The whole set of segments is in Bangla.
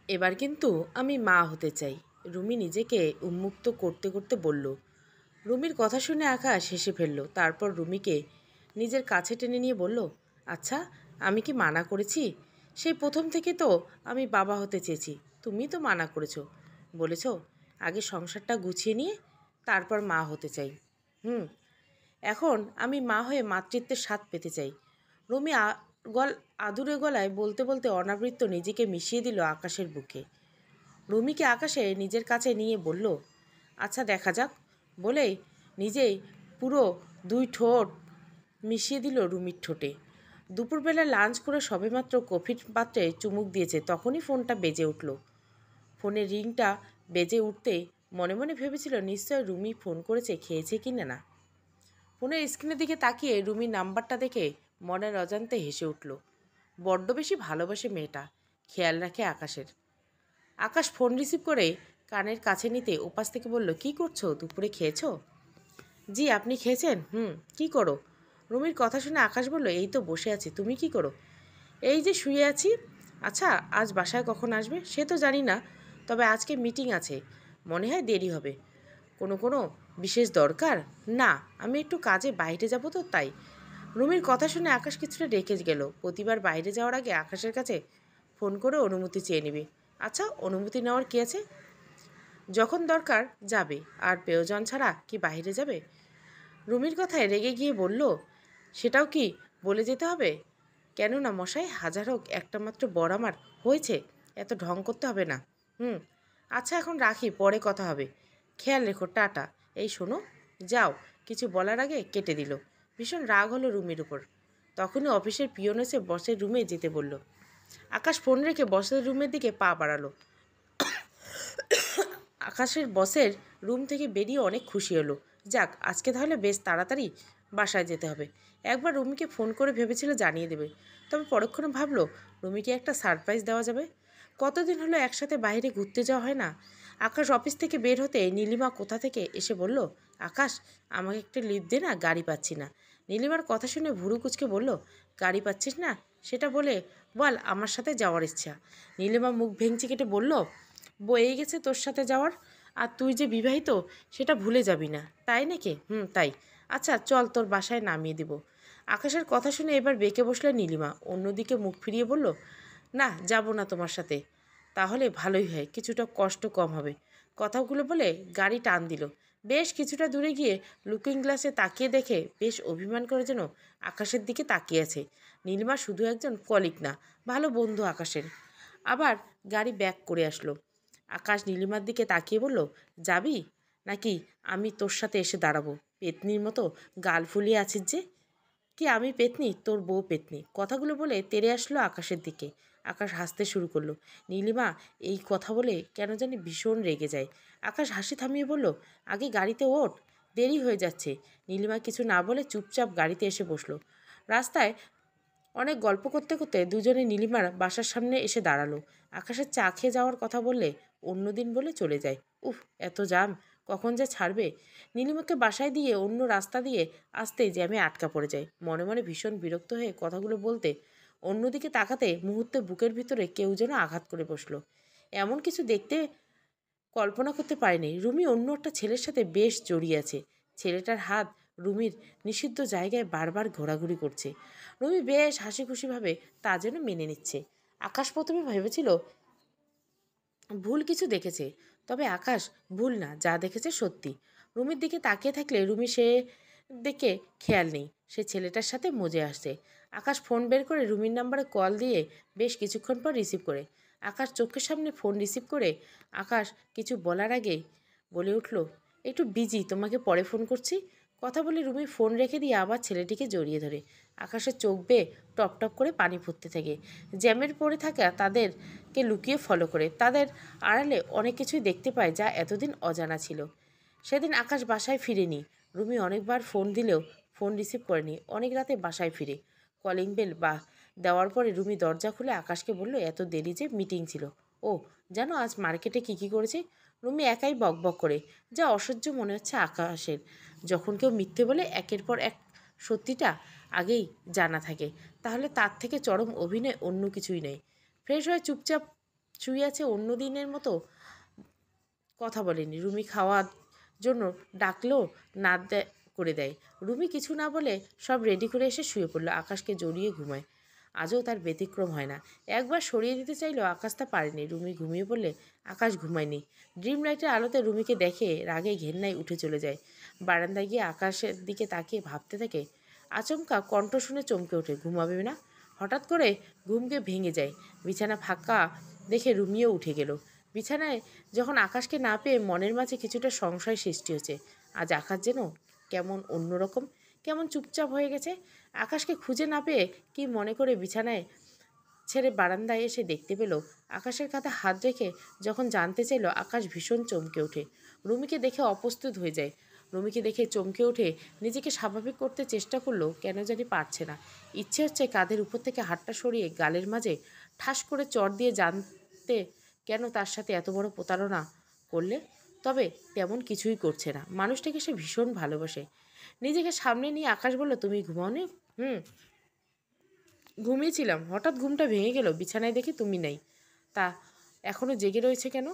এবার কিন্তু আমি মা হতে চাই। রুমি নিজেকে উন্মুক্ত করতে করতে বলল। রুমির কথা শুনে আকাশ হেসে ফেলল। তারপর রুমিকে নিজের কাছে টেনে নিয়ে বলল, আচ্ছা, আমি কি মানা করেছি? সেই প্রথম থেকে তো আমি বাবা হতে চেয়েছি। তুমি তো মানা করেছো, বলেছ আগে সংসারটা গুছিয়ে নিয়ে তারপর মা হতে চাই। হুম, এখন আমি মা হয়ে মাতৃত্বের স্বাদ পেতে চাই। রুমি আদুরে গলায় বলতে বলতে অনাবৃত্ত নিজেকে মিশিয়ে দিল আকাশের বুকে। রুমিকে আকাশে নিজের কাছে নিয়ে বলল, আচ্ছা দেখা যাক, বলেই নিজেই পুরো দুই ঠোঁট মিশিয়ে দিল রুমির ঠোঁটে। দুপুরবেলা লাঞ্চ করে সবেমাত্র কফির পাত্রে চুমুক দিয়েছে, তখনই ফোনটা বেজে উঠল। ফোনের রিংটা বেজে উঠতেই মনে মনে ভেবেছিল নিশ্চয় রুমি ফোন করেছে, খেয়েছে কি না। না, ফোনের স্ক্রিনের দিকে তাকিয়ে রুমির নাম্বারটা দেখে মনের অজান্তে হেসে উঠল। বড্ড বেশি ভালোবাসে মেয়েটা, খেয়াল রাখে আকাশের। আকাশ ফোন রিসিভ করে কানের কাছে নিতে ওপাশ থেকে বলল, কি করছো? দুপুরে খেয়েছো? জি, আপনি খেয়েছেন? কি করো? রুমির কথা শুনে আকাশ বলল, এই তো বসে আছি। তুমি কি করো? এই যে শুয়ে আছি। আচ্ছা, আজ বাসায় কখন আসবে? সে তো জানি না, তবে আজকে মিটিং আছে, মনে হয় দেরি হবে। কোনো বিশেষ দরকার? না, আমি একটু কাজে বাইরে যাব তো তাই। রুমির কথা শুনে আকাশ কিছুটা রেখে গেল। প্রতিবার বাইরে যাওয়ার আগে আকাশের কাছে ফোন করে অনুমতি চেয়ে নিবে। আচ্ছা, অনুমতি নেওয়ার কী আছে? যখন দরকার যাবে, আর প্রয়োজন ছাড়া কি বাইরে যাবে? রুমির কথায় রেগে গিয়ে বলল, সেটাও কি বলে যেতে হবে? কেন না মশাই, হাজার হোক একটা মাত্র বর আমার হয়েছে, এত ঢং করতে হবে না। হুম, আচ্ছা এখন রাখি, পরে কথা হবে। খেয়াল রেখো, টাটা। এই শোনো, যাও। কিছু বলার আগে কেটে দিল। ভীষণ রাগ হলো রুমির উপর। তখনই অফিসের পিয়ন এসে বসের রুমে যেতে বলল। আকাশ ফোন রেখে বসের রুমের দিকে পা বাড়ালো। আকাশের বসের রুম থেকে বেরিয়ে অনেক খুশি হলো। যাক, আজকে তাহলে বেশ তাড়াতাড়ি বাসায় যেতে হবে। একবার রুমিকে ফোন করে ভেবেছিল জানিয়ে দেবে, তবে পরক্ষণে ভাবলো রুমিকে একটা সারপ্রাইজ দেওয়া যাবে। কতদিন হলো একসাথে বাইরে ঘুরতে যাওয়া হয় না। আকাশ অফিস থেকে বের হতে নীলিমা কোথা থেকে এসে বলল, আকাশ, আমাকে একটা লিফট দে না, গাড়ি পাচ্ছি না। নীলিমার কথা শুনে ভুরু কুচকে বলল, গাড়ি পাচ্ছিস না? সেটা বলে বল আমার সাথে যাওয়ার ইচ্ছা। নীলিমা মুখ ভেঙচি কেটে বলল, বয়েই গেছে তোর সাথে যাওয়ার, আর তুই যে বিবাহিত সেটা ভুলে যাবি না, তাই নাকি? তাই। আচ্ছা চল, তোর বাসায় নামিয়ে দিব। আকাশের কথা শুনে এবার বেঁকে বসলে নীলিমা। অন্যদিকে মুখ ফিরিয়ে বলল, না, যাব না তোমার সাথে। তাহলে ভালোই হয়, কিছুটা কষ্ট কম হবে। কথাগুলো বলে গাড়ি টান দিল। বেশ কিছুটা দূরে গিয়ে লুকিং গ্লাসে তাকিয়ে দেখে বেশ অভিমান করে যেন আকাশের দিকে তাকিয়ে আছে। নীলিমা শুধু একজন কলিগ না, ভালো বন্ধু আকাশের। আবার গাড়ি ব্যাক করে আসলো। আকাশ নীলিমার দিকে তাকিয়ে বলল, যাবি নাকি আমি তোর সাথে এসে দাঁড়াবো? পেতনির মতো গাল ফুলিয়ে আছিস যে। কি আমি পেতনি? তোর বউ পেতনি। কথাগুলো বলে তেড়ে আসলো আকাশের দিকে। আকাশ হাসতে শুরু করলো। নীলিমা এই কথা বলে কেন জানি ভীষণ রেগে যায়। আকাশ হাসি থামিয়ে বলল, আগে গাড়িতে ওঠ, দেরি হয়ে যাচ্ছে। নীলিমা কিছু না বলে চুপচাপ গাড়িতে এসে বসলো। রাস্তায় অনেক গল্প করতে করতে দুজনে নীলিমার বাসার সামনে এসে দাঁড়ালো। আকাশের চা খেয়ে যাওয়ার কথা বললে অন্যদিন বলে চলে যায়। উফ, এত জাম, কখন যে ছাড়বে। নীলিমাকে বাসায় দিয়ে অন্য রাস্তা দিয়ে আসতেই জ্যামে আটকা পড়ে যায়। মনে মনে ভীষণ বিরক্ত হয়ে কথাগুলো বলতে অন্যদিকে তাকাতে মুহূর্তে বুকের ভিতরে কেউ যেন আঘাত করে বসলো। এমন কিছু দেখতে কল্পনা করতে পারেনি। রুমি অন্য একটা ছেলের সাথে বেশ জড়িয়ে আছে। ছেলেটার হাত রুমির নিষিদ্ধ জায়গায় বারবার ঘোরাঘুরি করছে। রুমি বেশ হাসি খুশিভাবে তা যেন মেনে নিচ্ছে। আকাশ প্রথমে ভেবেছিল ভুল কিছু দেখেছে, তবে আকাশ ভুল না, যা দেখেছে সত্যি। রুমির দিকে তাকিয়ে থাকলে রুমি সে দিকে খেয়াল নেই, সে ছেলেটার সাথে মজে আসছে। আকাশ ফোন বের করে রুমির নাম্বারে কল দিয়ে বেশ কিছুক্ষণ পর রিসিভ করে। আকাশ চোখের সামনে ফোন রিসিভ করে আকাশ কিছু বলার আগেই বলে উঠল, একটু বিজি, তোমাকে পরে ফোন করছি। কথা বলে রুমি ফোন রেখে দিয়ে আবার ছেলেটিকে জড়িয়ে ধরে। আকাশের চোখ বেয়ে টপ টপ করে পানি পড়তে থাকে। জ্যামের পড়ে থাকা তাদেরকে লুকিয়ে ফলো করে, তাদের আড়ালে অনেক কিছুই দেখতে পায় যা এতদিন অজানা ছিল। সেদিন আকাশ বাসায় ফিরেনি। রুমি অনেকবার ফোন দিলেও ফোন রিসিভ করেনি। অনেক রাতে বাসায় ফিরে কলিং বেল দেওয়ার পরে রুমি দরজা খুলে আকাশকে বলল, এত দেরি যে, মিটিং ছিল। ও, জানো আজ মার্কেটে কী করেছে? রুমি একাই বকবক করে, যা অসহ্য মনে হচ্ছে আকাশের। যখন কেউ মিথ্যে বলে একের পর এক সত্যিটা আগেই জানা থাকে, তাহলে তার থেকে চরম অভিনয় অন্য কিছুই নেই। ফ্রেশ হয়ে চুপচাপ শুয়ে আছে, অন্য দিনের মতো কথা বলেনি। রুমি খাওয়ার জন্য ডাকলেও না করে দেয়। রুমি কিছু না বলে সব রেডি করে এসে শুয়ে পড়লো, আকাশকে জড়িয়ে ঘুমায়। আজও তার ব্যতিক্রম হয় না। একবার সরিয়ে দিতে চাইলেও আকাশ তা পারেনি। রুমি ঘুমিয়ে পড়লে আকাশ ঘুমায়নি। ড্রিম লাইটের আলোতে রুমিকে দেখে রাগে ঘেন্নায় উঠে চলে যায়। বারান্দায় গিয়ে আকাশের দিকে তাকিয়ে ভাবতে থাকে। আচমকা কণ্ঠ শুনে চমকে ওঠে, ঘুমাবে না? হঠাৎ করে ঘুমকে ভেঙে যায়। বিছানা ফাঁকা দেখে রুমিও উঠে গেল। বিছানায় যখন আকাশকে না পেয়ে মনের মাঝে কিছুটা সংশয় সৃষ্টি হচ্ছে। আজ আকাশ যেন কেমন অন্যরকম, কেমন চুপচাপ হয়ে গেছে। আকাশকে খুঁজে না পেয়ে কি মনে করে বিছানায় ছেড়ে বারান্দায় এসে দেখতে পেল আকাশের কাঁধে হাত রেখে। যখন জানতে চাইল, আকাশ ভীষণ চমকে ওঠে। রুমিকে দেখে অপ্রস্তুত হয়ে যায়। রুমিকে দেখে চমকে উঠে নিজেকে স্বাভাবিক করতে চেষ্টা করলো, কেন জানি পারছে না। ইচ্ছে হচ্ছে কাঁধের উপর থেকে হাতটা সরিয়ে গালের মাঝে ঠাস করে চড় দিয়ে জানতে কেন তার সাথে এত বড় প্রতারণা করলে। তবে তেমন কিছুই করছে না। মানুষটাকে সে ভীষণ ভালোবাসে। নিজেকে সামনে নিয়ে আকাশ বলল, তুমি ঘুমাওনি? হুম, ঘুমিয়েছিলাম। হঠাৎ ঘুমটা ভেঙে গেল, বিছানায় দেখি তুমি নেই। তা এখনও জেগে রয়েছে কেন?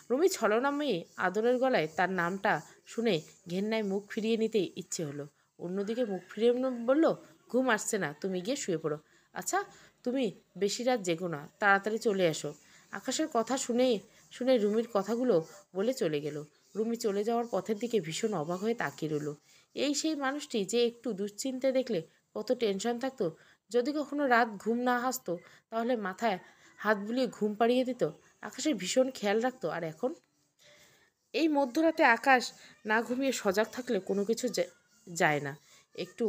রুমি ছলনাময়ী আদরের গলায় তার নামটা শুনে ঘেন্নায় মুখ ফিরিয়ে নিতে ইচ্ছে হলো। অন্যদিকে মুখ ফিরিয়ে বলল, ঘুম আসছে না, তুমি গিয়ে শুয়ে পড়ো। আচ্ছা, তুমি বেশি রাত জেগো না, তাড়াতাড়ি চলে এসো। আকাশের কথা শুনে শুনে রুমির কথাগুলো বলে চলে গেল। রুমি চলে যাওয়ার পথের দিকে ভীষণ অবাক হয়ে তাকিয়ে রইল। এই সেই মানুষটি যে একটু দুশ্চিন্তে দেখলে কত টেনশন থাকতো। যদি কখনো রাত ঘুম না আসতো তাহলে মাথায় হাত বুলিয়ে ঘুম পাড়িয়ে দিত। আকাশের ভীষণ খেয়াল রাখতো। আর এখন এই মধ্যরাতে আকাশ না ঘুমিয়ে সজাগ থাকলে কোনো কিছু যায় না। একটু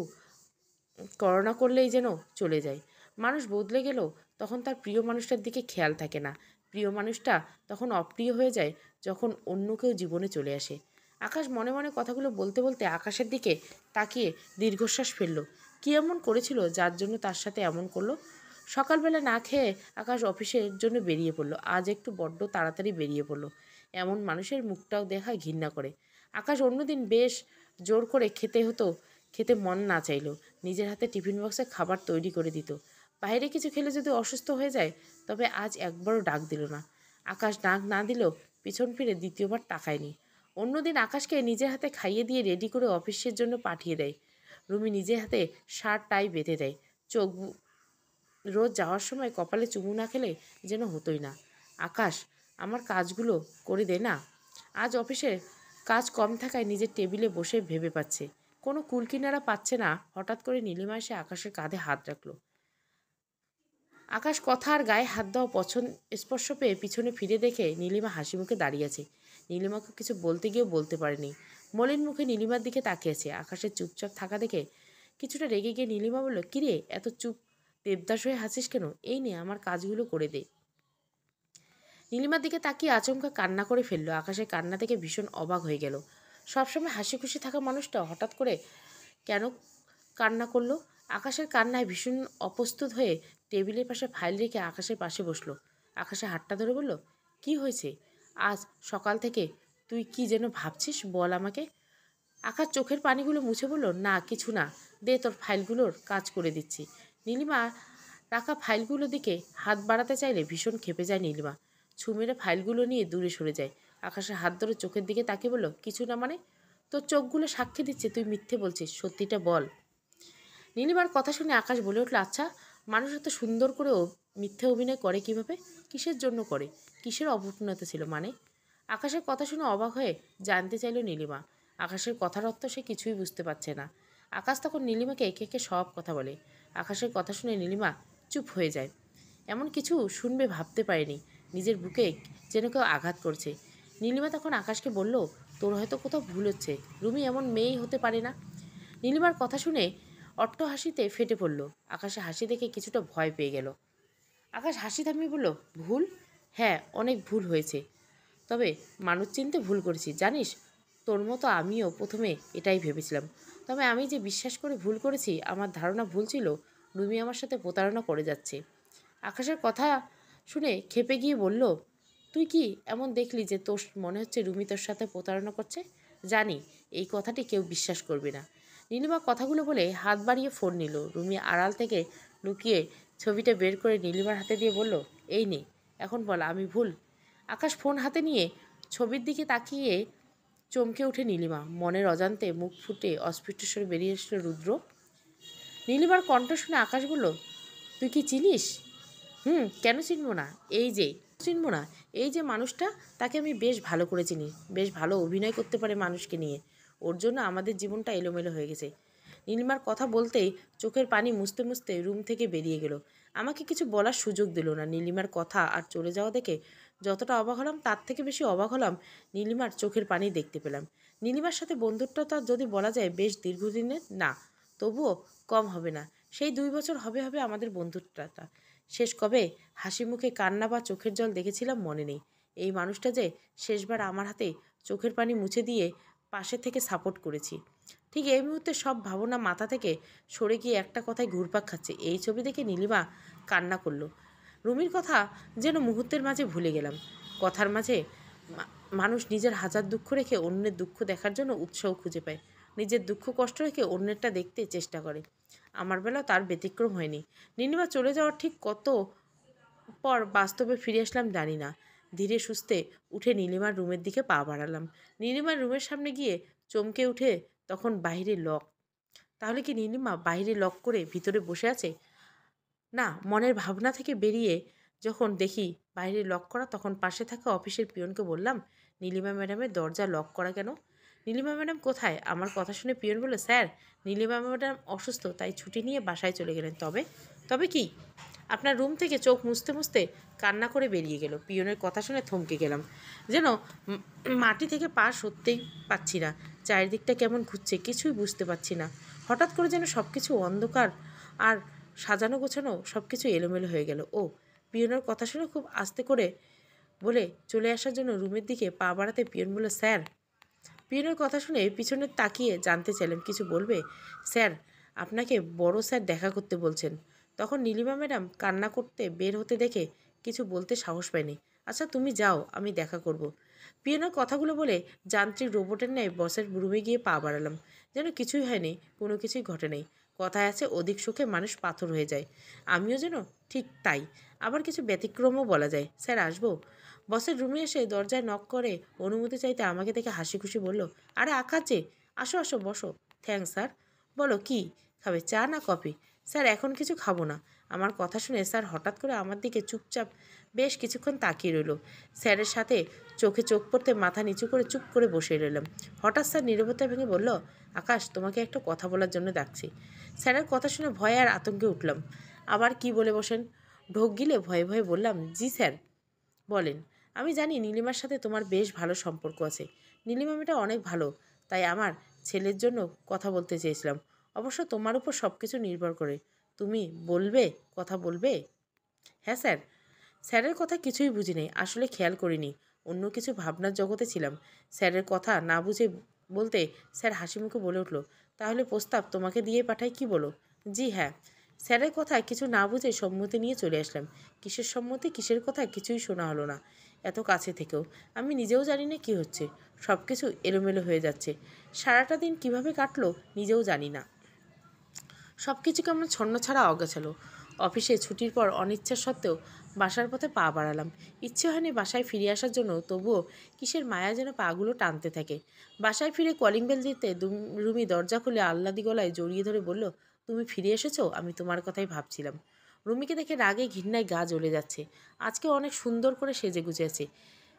করোনা করলেই যেন চলে যায়। মানুষ বদলে গেলেও তখন তার প্রিয় মানুষটার দিকে খেয়াল থাকে না। প্রিয় মানুষটা তখন অপ্রিয় হয়ে যায় যখন অন্য কেউ জীবনে চলে আসে। আকাশ মনে মনে কথাগুলো বলতে বলতে আকাশের দিকে তাকিয়ে দীর্ঘশ্বাস ফেলল। কী এমন করেছিল যার জন্য তার সাথে এমন করলো? সকালবেলা না খেয়ে আকাশ অফিসের জন্য বেরিয়ে পড়লো। আজ একটু বড্ড তাড়াতাড়ি বেরিয়ে পড়লো। এমন মানুষের মুখটাও দেখা ঘৃণা করে। আকাশ অন্যদিন বেশ জোর করে খেতে মন না চাইলেও নিজের হাতে টিফিন বক্সে খাবার তৈরি করে দিত। বাইরে কিছু খেলে যদি অসুস্থ হয়ে যায়, তবে আজ একবারও ডাক দিল না। আকাশ ডাক না দিলেও পিছন ফিরে দ্বিতীয়বার তাকায়নি। অন্যদিন আকাশকে নিজের হাতে খাইয়ে দিয়ে রেডি করে অফিসের জন্য পাঠিয়ে দেয়। রুমি নিজের হাতে শার্ট টাই বেঁধে দেয়। চোখ রোজ যাওয়ার সময় কপালে চুমু না খেলে যেন হতোই না। আকাশ, আমার কাজগুলো করে দে না। আজ অফিসে কাজ কম থাকায় নিজের টেবিলে বসে ভেবে পাচ্ছে। কোনো কুলকিনারা পাচ্ছে না। হঠাৎ করে নীলিমা এসে আকাশের কাঁধে হাত রাখলো। আকাশ কথা আর গায়ে হাত দেওয়া স্পর্শ পেয়ে পিছনে ফিরে দেখে নীলিমা হাসি মুখে দাঁড়িয়ে আছে। নীলিমাকে কিছু বলতে গিয়েও বলতে পারেনি। মলিন মুখে নীলিমার দিকে তাকিয়ে আছে। আকাশের চুপচাপ থাকা দেখে কিছুটা রেগে গিয়ে নীলিমা বলল, কিরে এত চুপ দেবদাস হয়ে হাসিস কেন? এই নে আমার কাজগুলো করে দে। নীলিমার দিকে তাকিয়ে আচমকা কান্না করে ফেললো। আকাশের কান্না থেকে ভীষণ অবাক হয়ে গেল। সবসময় হাসি খুশি থাকা মানুষটা হঠাৎ করে কেন কান্না করলো? আকাশের কান্নায় ভীষণ অপ্রস্তুত হয়ে টেবিলের পাশে ফাইল রেখে আকাশের পাশে বসলো। আকাশের হাতটা ধরে বলল, কি হয়েছে? আজ সকাল থেকে তুই কি যেন ভাবছিস, বল আমাকে। আকাশ চোখের পানিগুলো মুছে বলল, না কিছু না, দে তোর ফাইলগুলোর কাজ করে দিচ্ছি। নীলিমা রাখা ফাইলগুলোর দিকে হাত বাড়াতে চাইলে ভীষণ ক্ষেপে যায় নীলিমা। ছু মেরে ফাইলগুলো নিয়ে দূরে সরে যায়। আকাশের হাত ধরে চোখের দিকে তাকিয়ে বলল, কিছু না মানে? তোর চোখগুলো সাক্ষী দিচ্ছে তুই মিথ্যে বলছিস, সত্যিটা বল। নীলিমার কথা শুনে আকাশ বলে উঠল, আচ্ছা, মানুষ এত সুন্দর করেও মিথ্যে অভিনয় করে কিভাবে? কিসের জন্য করে? কিসের অপূর্ণতা ছিল মানে? আকাশের কথা শুনে অবাক হয়ে জানতে চাইল নীলিমা। আকাশের কথার অর্থ সে কিছুই বুঝতে পারছে না। আকাশ তখন নীলিমাকে একে একে সব কথা বলে। আকাশের কথা শুনে নীলিমা চুপ হয়ে যায়। এমন কিছু শুনবে ভাবতে পারেনি। নিজের বুকে যেন কেউ আঘাত করছে। নীলিমা তখন আকাশকে বলল, তোর হয়তো কোথাও ভুল হচ্ছে, রুমি এমন মেয়েই হতে পারে না। নীলিমার কথা শুনে অট্ট হাসিতে ফেটে পড়ল। আকাশে হাসি দেখে কিছুটা ভয় পেয়ে গেল। আকাশ হাসি থামিয়ে বলল, ভুল? হ্যাঁ, অনেক ভুল হয়েছে। তবে মানুষ চিনতে ভুল করেছি, জানিস। তোর মতো আমিও প্রথমে এটাই ভেবেছিলাম। তবে আমি যে বিশ্বাস করে ভুল করেছি, আমার ধারণা ভুল ছিল রুমি আমার সাথে প্রতারণা করে যাচ্ছে। আকাশের কথা শুনে খেপে গিয়ে বলল, তুই কি এমন দেখলি যে তোর মনে হচ্ছে রুমি তোর সাথে প্রতারণা করছে? জানি এই কথাটি কেউ বিশ্বাস করবে না। নীলিমা কথাগুলো বলে হাত বাড়িয়ে ফোন নিল। রুমি আড়াল থেকে লুকিয়ে ছবিটা বের করে নীলিমার হাতে দিয়ে বলল, এই নে, এখন বল আমি ভুল? আকাশ ফোন হাতে নিয়ে ছবির দিকে তাকিয়ে চমকে ওঠে নীলিমা। মনের অজান্তে মুখ ফুটে অস্ফুট স্বরে বেরিয়ে এসল রুদ্র। নীলিমার কণ্ঠ শুনে আকাশ বলল, তুই কি চিনিস? কেন চিনবো না? চিনবো না, এই যে মানুষটা, তাকে আমি বেশ ভালো করে চিনি। বেশ ভালো অভিনয় করতে পারে মানুষকে নিয়ে। ওর জন্য আমাদের জীবনটা এলোমেলো হয়ে গেছে। নীলিমার কথা বলতেই চোখের পানি মুছতে মুছতে রুম থেকে বেরিয়ে গেল। আমাকে কিছু বলার সুযোগ দিল না। নীলিমার কথা আর চলে যাওয়া দেখে যতটা অবাক হলাম, তার থেকে বেশি অবাক হলাম নীলিমার চোখের পানি দেখতে পেলাম। নীলিমার সাথে বন্ধুত্বটা যদি বলা যায় বেশ দীর্ঘদিনের, না তবুও কম হবে না। সেই 2 বছর হবে হবে আমাদের বন্ধুত্বটা। শেষ কবে হাসি মুখে কান্না বা চোখের জল দেখেছিলাম মনে নেই। এই মানুষটা যে শেষবার আমার হাতে চোখের পানি মুছে দিয়ে পাশে থেকে সাপোর্ট করেছি। ঠিক এই মুহূর্তে সব ভাবনা মাথা থেকে সরে গিয়ে একটা কথায় ঘুরপাক খাচ্ছে। এই ছবি দেখে নীলিমা কান্না করলো। রুমির কথা যেন মুহূর্তের মাঝে ভুলে গেলাম। কথার মাঝে মানুষ নিজের হাজার দুঃখ রেখে অন্যের দুঃখ দেখার জন্য উৎসাহ খুঁজে পায়। নিজের দুঃখ কষ্ট রেখে অন্যেরটা দেখতে চেষ্টা করে। আমার বেলাও তার ব্যতিক্রম হয়নি। নীলিমা চলে যাওয়ার ঠিক কত পর বাস্তবে ফিরে আসলাম জানি না। ধীরে সুস্থে উঠে নীলিমার রুমের দিকে পা বাড়ালাম। নীলিমার রুমের সামনে গিয়ে চমকে উঠে তখন বাইরে লক। তাহলে কি নীলিমা বাইরে লক করে ভিতরে বসে আছে? না, মনের ভাবনা থেকে বেরিয়ে যখন দেখি বাইরে লক করা, তখন পাশে থাকা অফিসের পিয়নকে বললাম, নীলিমা ম্যাডামের দরজা লক করা কেন? নীলিমা ম্যাডাম কোথায়? আমার কথা শুনে পিয়ন বলল, স্যার নীলিমা ম্যাডাম অসুস্থ, তাই ছুটি নিয়ে বাসায় চলে গেলেন। তবে তবে কি? আপনার রুম থেকে চোখ মুছতে মুছতে কান্না করে বেরিয়ে গেল। পিয়নের কথা শুনে থমকে গেলাম। যেন মাটি থেকে পা সরতেই পাচ্ছি না। চারিদিকটা কেমন ঘুরছে, কিছুই বুঝতে পারছি না। হঠাৎ করে যেন সব কিছু অন্ধকার আর সাজানো গোছানো সব কিছু এলোমেলো হয়ে গেল। ও পিয়নের কথা শুনে খুব আস্তে করে বলে চলে আসার জন্য রুমের দিকে পা বাড়াতে পিয়ন বলল, স্যার। পিয়নের কথা শুনে পিছনে তাকিয়ে জানতে চাইলাম, কিছু বলবে? স্যার, আপনাকে বড় স্যার দেখা করতে বলছেন। তখন নীলিমা ম্যাডাম কান্না করতে বের হতে দেখে কিছু বলতে সাহস পায়নি। আচ্ছা তুমি যাও, আমি দেখা করব। পিয়নের কথাগুলো বলে যান্ত্রিক রোবটের ন্যায় বসের রুমে গিয়ে পা বাড়ালাম। যেন কিছুই হয়নি, কোনো কিছুই ঘটে নাই। কথায় আছে, অধিক সুখে মানুষ পাথর হয়ে যায়। আমিও যেন ঠিক তাই। আবার কিছু ব্যতিক্রমও বলা যায়। স্যার আসবো? বসের রুমে এসে দরজায় নক করে অনুমতি চাইতে আমাকে দেখে হাসি খুশি বলল, আরে আকাশ যে, আসো আসো বসো। Thanks sir. বলো কি খাবে, চা না কফি? স্যার এখন কিছু খাবো না। আমার কথা শুনে স্যার হঠাৎ করে আমার দিকে চুপচাপ বেশ কিছুক্ষণ তাকিয়ে রইল। স্যারের সাথে চোখে চোখ পড়তে মাথা নিচু করে চুপ করে বসে রইলাম। হঠাৎ স্যার নীরবতা ভেঙে বলল, আকাশ তোমাকে একটা কথা বলার জন্য ডাকছি। স্যারের কথা শুনে ভয়ে আর আতঙ্কে উঠলাম। আবার কি বলে বসেন? ঢোক গিলে ভয়ে ভয়ে বললাম, জি স্যার বলেন। আমি জানি নীলিমার সাথে তোমার বেশ ভালো সম্পর্ক আছে। নীলিমা মেয়েটা অনেক ভালো, তাই আমার ছেলের জন্য কথা বলতে চেয়েছিলাম। অবশ্য তোমার উপর সব কিছু নির্ভর করে। তুমি বলবে, কথা বলবে? হ্যাঁ স্যার। স্যারের কথা কিছুই বুঝি নেই, আসলে খেয়াল করিনি। অন্য কিছু ভাবনার জগতে ছিলাম। স্যারের কথা না বুঝে বলতে স্যার হাসি মুখে বলে উঠল, তাহলে প্রস্তাব তোমাকে দিয়ে পাঠাই, কি বলো? জি হ্যাঁ। স্যারের কথায় কিছু না বুঝে সম্মতি নিয়ে চলে আসলাম। কিসের সম্মতি, কিসের কথা কিছুই শোনা হলো না। এত কাছে থেকেও আমি নিজেও জানি না কী হচ্ছে। সব কিছু এলোমেলো হয়ে যাচ্ছে। সারাটা দিন কিভাবে কাটলো নিজেও জানি না। সব কিছু কেমন ছন্নছাড়া অগোছালো। অফিসে ছুটির পর অনিচ্ছা সত্ত্বেও বাসার পথে পা বাড়ালাম। ইচ্ছে হয়নি বাসায় ফিরে আসার জন্য, তবুও কিসের মায়া যেন পাগুলো টানতে থাকে। বাসায় ফিরে কলিং বেল দিতে রুমি দরজা খুলে আহ্লাদি গলায় জড়িয়ে ধরে বলল, তুমি ফিরে এসেছো? আমি তোমার কথাই ভাবছিলাম। রুমিকে দেখে রাগে ঘৃণায় গা জ্বলে যাচ্ছে। আজকে অনেক সুন্দর করে সেজে গুজে আছে।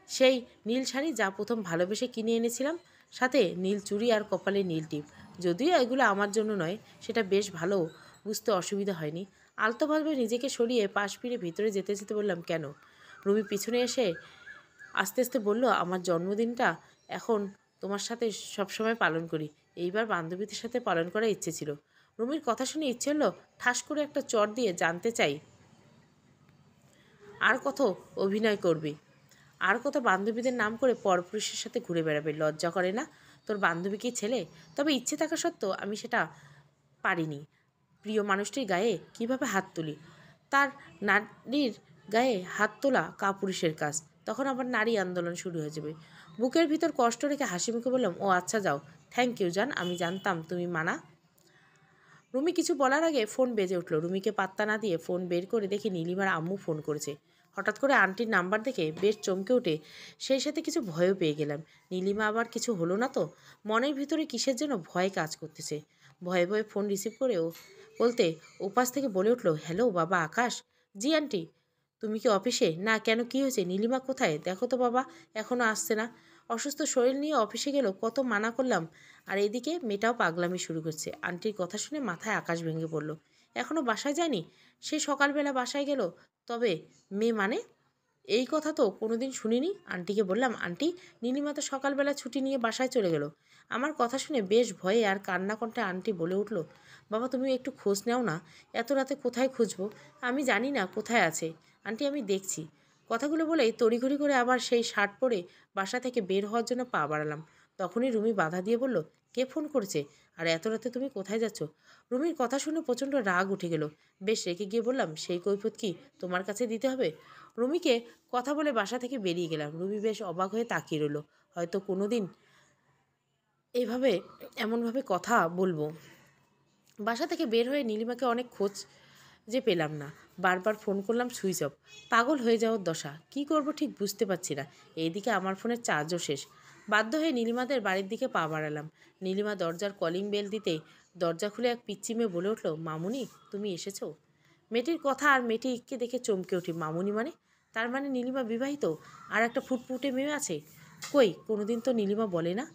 সেই নীল শাড়ি যা প্রথম ভালোবেসে কিনে এনেছিলাম, সাথে নীল চুড়ি আর কপালে নীল টিপ। যদিও এগুলো আমার জন্য নয়, সেটা বেশ ভালো, বুঝতে অসুবিধা হয়নি। আলতোভাবে নিজেকে সরিয়ে পাশ ফিরে ভিতরে যেতে যেতে বললাম, কেন? রুমি পিছনে এসে আস্তে আস্তে বলল, আমার জন্মদিনটা এখন তোমার সাথে সবসময় পালন করি, এইবার বান্ধবীদের সাথে পালন করার ইচ্ছে ছিল। রুমির কথা শুনে ইচ্ছে হলো ঠাস করে একটা চট দিয়ে জানতে চাই, আর কত অভিনয় করবি? আর কত বান্ধবীদের নাম করে পরপুরুষের সাথে ঘুরে বেড়াবে? লজ্জা করে না? তোর বান্ধবী কি ছেলে? তবে ইচ্ছে থাকা সত্ত্বেও আমি সেটা পারিনি। প্রিয় মানুষটির গায়ে কিভাবে হাত তুলি? তার নারীর গায়ে হাত তোলা কাপুরুষের কাজ। তখন আবার নারী আন্দোলন শুরু হয়ে যাবে। বুকের ভিতর কষ্ট রেখে হাসি মুখে বললাম, ও আচ্ছা যাও, থ্যাংক ইউ জান, আমি জানতাম তুমি মানা। রুমি কিছু বলার আগে ফোন বেজে উঠল। রুমিকে পাত্তা না দিয়ে ফোন বের করে দেখি নীলিমার আম্মু ফোন করেছে। হঠাৎ করে আন্টির নাম্বার দেখে বেশ চমকে উঠে সেই সাথে কিছু ভয়ও পেয়ে গেলাম। নীলিমা আবার কিছু হলো না তো? মনের ভিতরে কিসের যেন ভয় কাজ করতেছে। ভয়ে ভয়ে ফোন রিসিভ করেও বলতে ওপাশ থেকে বলে উঠলো, হ্যালো বাবা আকাশ। জি আন্টি। তুমি কি অফিসে? না কেন, কি হয়েছে? নীলিমা কোথায়? দেখো তো বাবা, এখনও আসছে না। অসুস্থ শরীর নিয়ে অফিসে গেল, কত মানা করলাম। আর এদিকে মেয়েটাও পাগলামি শুরু করছে। আন্টির কথা শুনে মাথায় আকাশ ভেঙে পড়ল। এখনও বাসায় যায়নি? সে সকালবেলা বাসায় গেল। তবে মেয়ে মানে? এই কথা তো কোনোদিন শুনিনি। আন্টিকে বললাম, আন্টি নীলিমা তো সকালবেলা ছুটি নিয়ে বাসায় চলে গেল। আমার কথা শুনে বেশ ভয়ে আর কান্না কণ্ঠে আন্টি বলে উঠল, বাবা তুমি একটু খোঁজ নাও না। এত রাতে কোথায় খুঁজবো? আমি জানি না কোথায় আছে। আন্টি আমি দেখছি। কথাগুলো বলেই তড়িঘড়ি করে আবার সেই শার্ট পরে বাসা থেকে বের হওয়ার জন্য পা বাড়ালাম। তখনই রুমি বাধা দিয়ে বলল, কে ফোন করেছে? আর এত রাতে তুমি কোথায় যাচ্ছ? রুমির কথা শুনে প্রচণ্ড রাগ উঠে গেল। বেশ রেগে গিয়ে বললাম, সেই কৈফিয়ত কি তোমার কাছে দিতে হবে? রুমিকে কথা বলে বাসা থেকে বেরিয়ে গেলাম। রুমি বেশ অবাক হয়ে তাকিয়ে রইল। হয়তো কোনো দিন এভাবে এমনভাবে কথা বলবো। বাসা থেকে বের হয়ে নীলিমাকে অনেক খোঁজ যে পেলাম না। বারবার ফোন করলাম, সুইচ অফ। পাগল হয়ে যাওয়ার দশা। কি করব ঠিক বুঝতে পারছি না। এইদিকে আমার ফোনের চার্জও শেষ। বাধ্য হয়ে নীলিমাদের বাড়ির দিকে পা বাড়ালাম। নীলিমা দরজার কলিং বেল দিতে দরজা খুলে এক পিচ্চি মেয়ে বলে উঠল, মামুনি তুমি এসেছো? মেয়েটির কথা আর মেয়েটিকে দেখে চমকে উঠি। মামুনি মানে? তার মানে নীলিমা বিবাহিত? আর একটা ফুটফুটে মেয়ে আছে? কই কোনোদিন তো নীলিমা বলে না।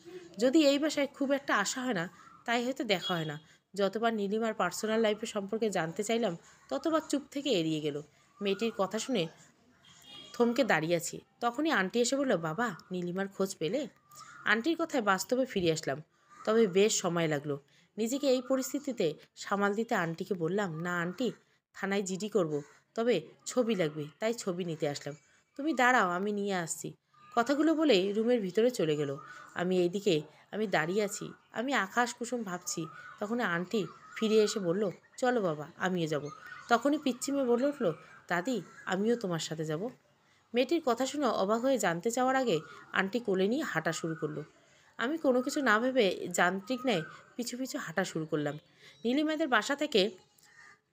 যদি এই বাসায় খুব একটা আশা হয় না, তাই হয়তো দেখা হয় না। যতবার নীলিমার পার্সোনাল লাইফের সম্পর্কে জানতে চাইলাম, ততবার চুপ থেকে এড়িয়ে গেল। মেয়েটির কথা শুনে থমকে দাঁড়িয়ে আছি। তখনই আন্টি এসে বলল, বাবা নীলিমার খোঁজ পেলে? আন্টির কথায় বাস্তবে ফিরে আসলাম। তবে বেশ সময় লাগলো নিজেকে এই পরিস্থিতিতে সামাল দিতে। আন্টিকে বললাম, না আন্টি, থানায় জিডি করব, তবে ছবি লাগবে, তাই ছবি নিতে আসলাম। তুমি দাঁড়াও, আমি নিয়ে আসছি। কথাগুলো বলে রুমের ভিতরে চলে গেল। আমি দাঁড়িয়ে আছি। আমি আকাশ কুসুম ভাবছি। তখন আন্টি ফিরে এসে বলল, চলো বাবা আমিও যাব। তখনই পিচ্চি মেয়ে বলে উঠল, দাদি আমিও তোমার সাথে যাব। মেয়েটির কথা শুনে অবাক হয়ে জানতে চাওয়ার আগে আন্টি কোলে নিয়ে হাঁটা শুরু করলো। আমি কোনো কিছু না ভেবে যান্ত্রিক ন্যায় পিছু পিছু হাঁটা শুরু করলাম। নীলিমাদের বাসা থেকে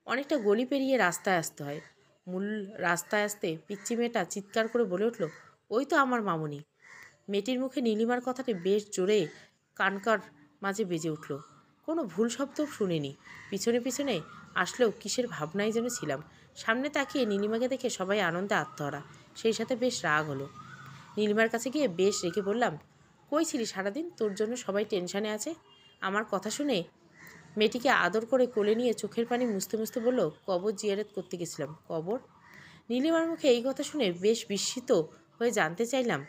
অনেকটা গলি পেরিয়ে রাস্তায় আসতে হয়। মূল রাস্তায় আসতে পিচ্চি মেয়েটা চিৎকার করে বলে উঠল, ওই তো আমার মামুনি। মেয়েটির মুখে নীলিমার কথাটি বেশ জোরে কানকার মাঝে বেজে উঠল। কোনো ভুল শব্দ শুনিনি। পিছনে পিছনে আসলেও কিসের ভাবনায় যেন ছিলাম। সামনে তাকিয়ে নীলিমাকে দেখে সবাই আনন্দে আত্মহারা। সেই সাথে বেশ রাগ হলো। নীলিমার কাছে গিয়ে বেশ রেগে বললাম, কই ছিলি সারাদিন? তোর জন্য সবাই টেনশানে আছে। আমার কথা শুনে মেয়েটিকে আদর করে কোলে নিয়ে চোখের পানি মুছতে মুছতে বলল, কবর জিয়ারত করতে গেছিলাম। কবর? নীলিমার মুখে এই কথা শুনে বেশ বিস্মিত হয়ে জানতে চাইলাম।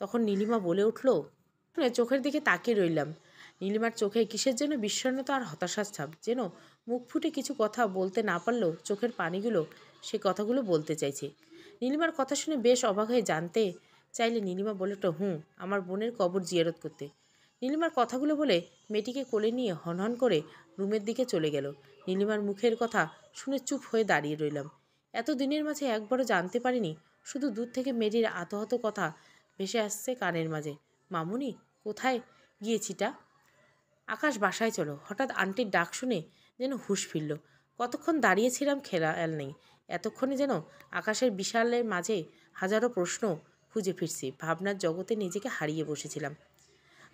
তখন নীলিমা বলে উঠল, শুনে চোখের দিকে তাকিয়ে রইলাম। নীলিমার চোখে কিসের যেন বিষণ্ণতা আর হতাশার ছাপ। যেন মুখ ফুটে কিছু কথা বলতে না পারলেও চোখের পানিগুলো সে কথাগুলো বলতে চাইছে। নীলিমার কথা শুনে বেশ অবাক হয়ে জানতে চাইলে নীলিমা বলে উঠল, আমার বোনের কবর জিয়ারত করতে। নীলিমার কথাগুলো বলে মেয়েটিকে কোলে নিয়ে হনহন করে রুমের দিকে চলে গেল। নীলিমার মুখের কথা শুনে চুপ হয়ে দাঁড়িয়ে রইলাম। এত দিনের মাঝে একবারও জানতে পারিনি। শুধু দূর থেকে মেয়েটির আহত কথা ভেসে আসছে কানের মাঝে। মামুনি কোথায় গিয়েছিটা? আকাশ বাসায় চলো। হঠাৎ আন্টির ডাক শুনে যেন হুঁশ ফিরল। কতক্ষণ দাঁড়িয়েছিলাম খেয়াল নেই। এতক্ষণে যেন আকাশের বিশালের মাঝে হাজারো প্রশ্ন খুঁজে ফিরছি। ভাবনার জগতে নিজেকে হারিয়ে বসেছিলাম।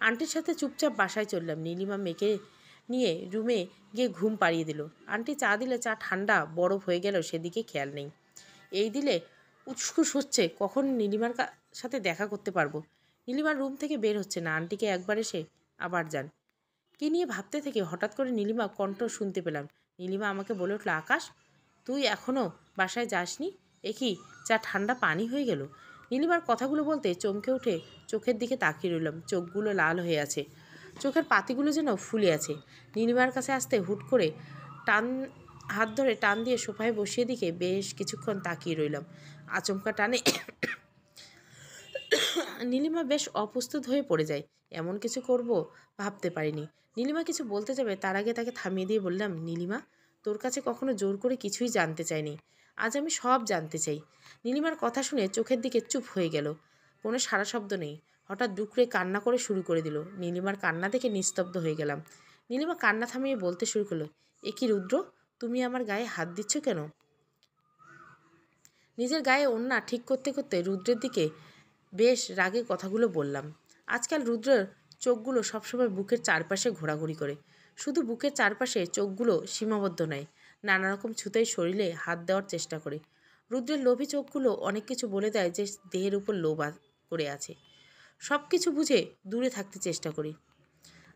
আন্টির সাথে চুপচাপ বাসায় চললাম। নীলিমা মেয়েকে নিয়ে রুমে গিয়ে ঘুম পাড়িয়ে দিল। আন্টি চা দিলে চা ঠান্ডা বরফ হয়ে গেল সেদিকে খেয়াল নেই। এই দিলে উৎসুক হচ্ছে কখন নীলিমার সাথে দেখা করতে পারবো। নীলিমার রুম থেকে বের হচ্ছে না। আন্টিকে একবার এসে আবার যান। কী নিয়ে ভাবতে থেকে হঠাৎ করে নীলিমা কণ্ঠ শুনতে পেলাম। নীলিমা আমাকে বলে উঠল, আকাশ তুই এখনও বাসায় যাসনি? এ কি, চা ঠান্ডা পানি হয়ে গেল? নীলিমার কথাগুলো বলতে চমকে উঠে চোখের দিকে তাকিয়ে রইলাম। চোখগুলো লাল হয়ে আছে, চোখের পাতিগুলো যেন ফুলে আছে। নীলিমার কাছে আসতে হুট করে টান হাত ধরে টান দিয়ে সোফায় বসিয়ে দিকে বেশ কিছুক্ষণ তাকিয়ে রইলাম। আচমকা টানে নীলিমা বেশ অপ্রস্তুত হয়ে পড়ে যায়। এমন কিছু করব ভাবতে পারিনি। নীলিমা কিছু বলতে যাবে তার আগে তাকে থামিয়ে দিয়ে বললাম, নীলিমা তোর কাছে কখনো জোর করে কিছুই জানতে চাইনি। আজ আমি সব জানতে চাই। নীলিমার কথা শুনে চোখের দিকে চুপ হয়ে গেল। কোনো সারা শব্দ নেই। হঠাৎ ডুকরে কান্না করে শুরু করে দিল। নীলিমার কান্না দেখে নিস্তব্ধ হয়ে গেলাম। নীলিমা কান্না থামিয়ে বলতে শুরু করলো, এ কি রুদ্র, তুমি আমার গায়ে হাত দিচ্ছ কেন? নিজের গায়ে ওড়না ঠিক করতে করতে রুদ্রের দিকে বেশ রাগে কথাগুলো বললাম। আজকাল রুদ্রের চোখগুলো সবসময় বুকের চারপাশে ঘোরাঘুরি করে। শুধু বুকের চারপাশে চোখগুলো সীমাবদ্ধ নয়, নানা রকম ছুতেই শরীরে হাত দেওয়ার চেষ্টা করে। রুদ্রের লোভী চোখগুলো অনেক কিছু বলে দেয় যে দেহের উপর লোভ করে আছে। সব কিছু বুঝে দূরে থাকতে চেষ্টা করি।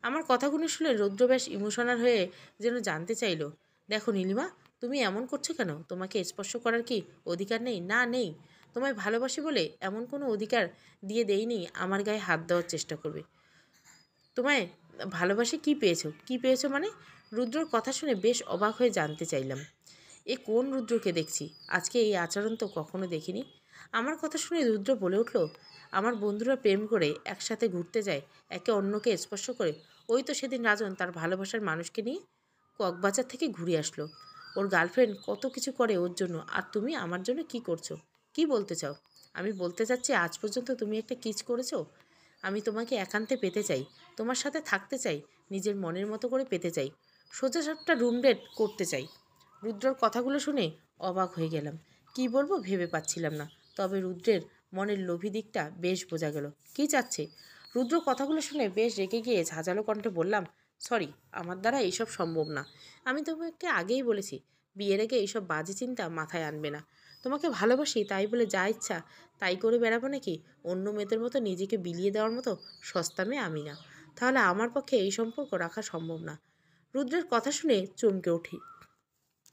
আমার কথাগুলো শুনে রুদ্র বেশ ইমোশনাল হয়ে যেন জানতে চাইল, দেখো নীলিমা, তুমি এমন করছো কেন? তোমাকে স্পর্শ করার কি অধিকার নেই? না, নেই। তোমায় ভালোবাসি বলে এমন কোনো অধিকার দিয়ে দেইনি আমার গায়ে হাত দেওয়ার চেষ্টা করবে। তোমায় ভালোবাসে কি পেয়েছো? কি পেয়েছো মানে? রুদ্রর কথা শুনে বেশ অবাক হয়ে জানতে চাইলাম, এ কোন রুদ্রকে দেখছি? আজকে এই আচরণ তো কখনো দেখিনি। আমার কথা শুনে রুদ্র বলে উঠল, আমার বন্ধুরা প্রেম করে একসাথে ঘুরতে যায়, একে অন্যকে স্পর্শ করে। ওই তো সেদিন রাজন তার ভালোবাসার মানুষকে নিয়ে কক্সবাজার থেকে ঘুরে আসলো। ওর গার্লফ্রেন্ড কত কিছু করে ওর জন্য, আর তুমি আমার জন্য কি করছো? কি বলতে চাও? আমি বলতে চাচ্ছি, আজ পর্যন্ত তুমি একটা কিস করেছো? আমি তোমাকে একান্তে পেতে চাই, তোমার সাথে থাকতে চাই, নিজের মনের মতো করে পেতে চাই, সোজা সাপটা রুম ডেট করতে চাই। রুদ্রর কথাগুলো শুনে অবাক হয়ে গেলাম। কি বলবো ভেবে পাচ্ছিলাম না। তবে রুদ্রের মনের লোভী দিকটা বেশ বোঝা গেল। কি চাচ্ছে? রুদ্র কথাগুলো শুনে বেশ রেগে গিয়ে ঝাঁঝালো কণ্ঠে বললাম, সরি, আমার দ্বারা এইসব সম্ভব না। আমি তোমাকে আগেই বলেছি, বিয়ের আগে এইসব বাজে চিন্তা মাথায় আনবে না। তোমাকে ভালোবাসি তাই বলে যা ইচ্ছা তাই করে বেড়াবো নাকি? অন্য মেয়েদের মতো নিজেকে বিলিয়ে দেওয়ার মতো সস্তা মেয়ে আমি না। তাহলে আমার পক্ষে এই সম্পর্ক রাখা সম্ভব না। রুদ্রের কথা শুনে চমকে উঠি।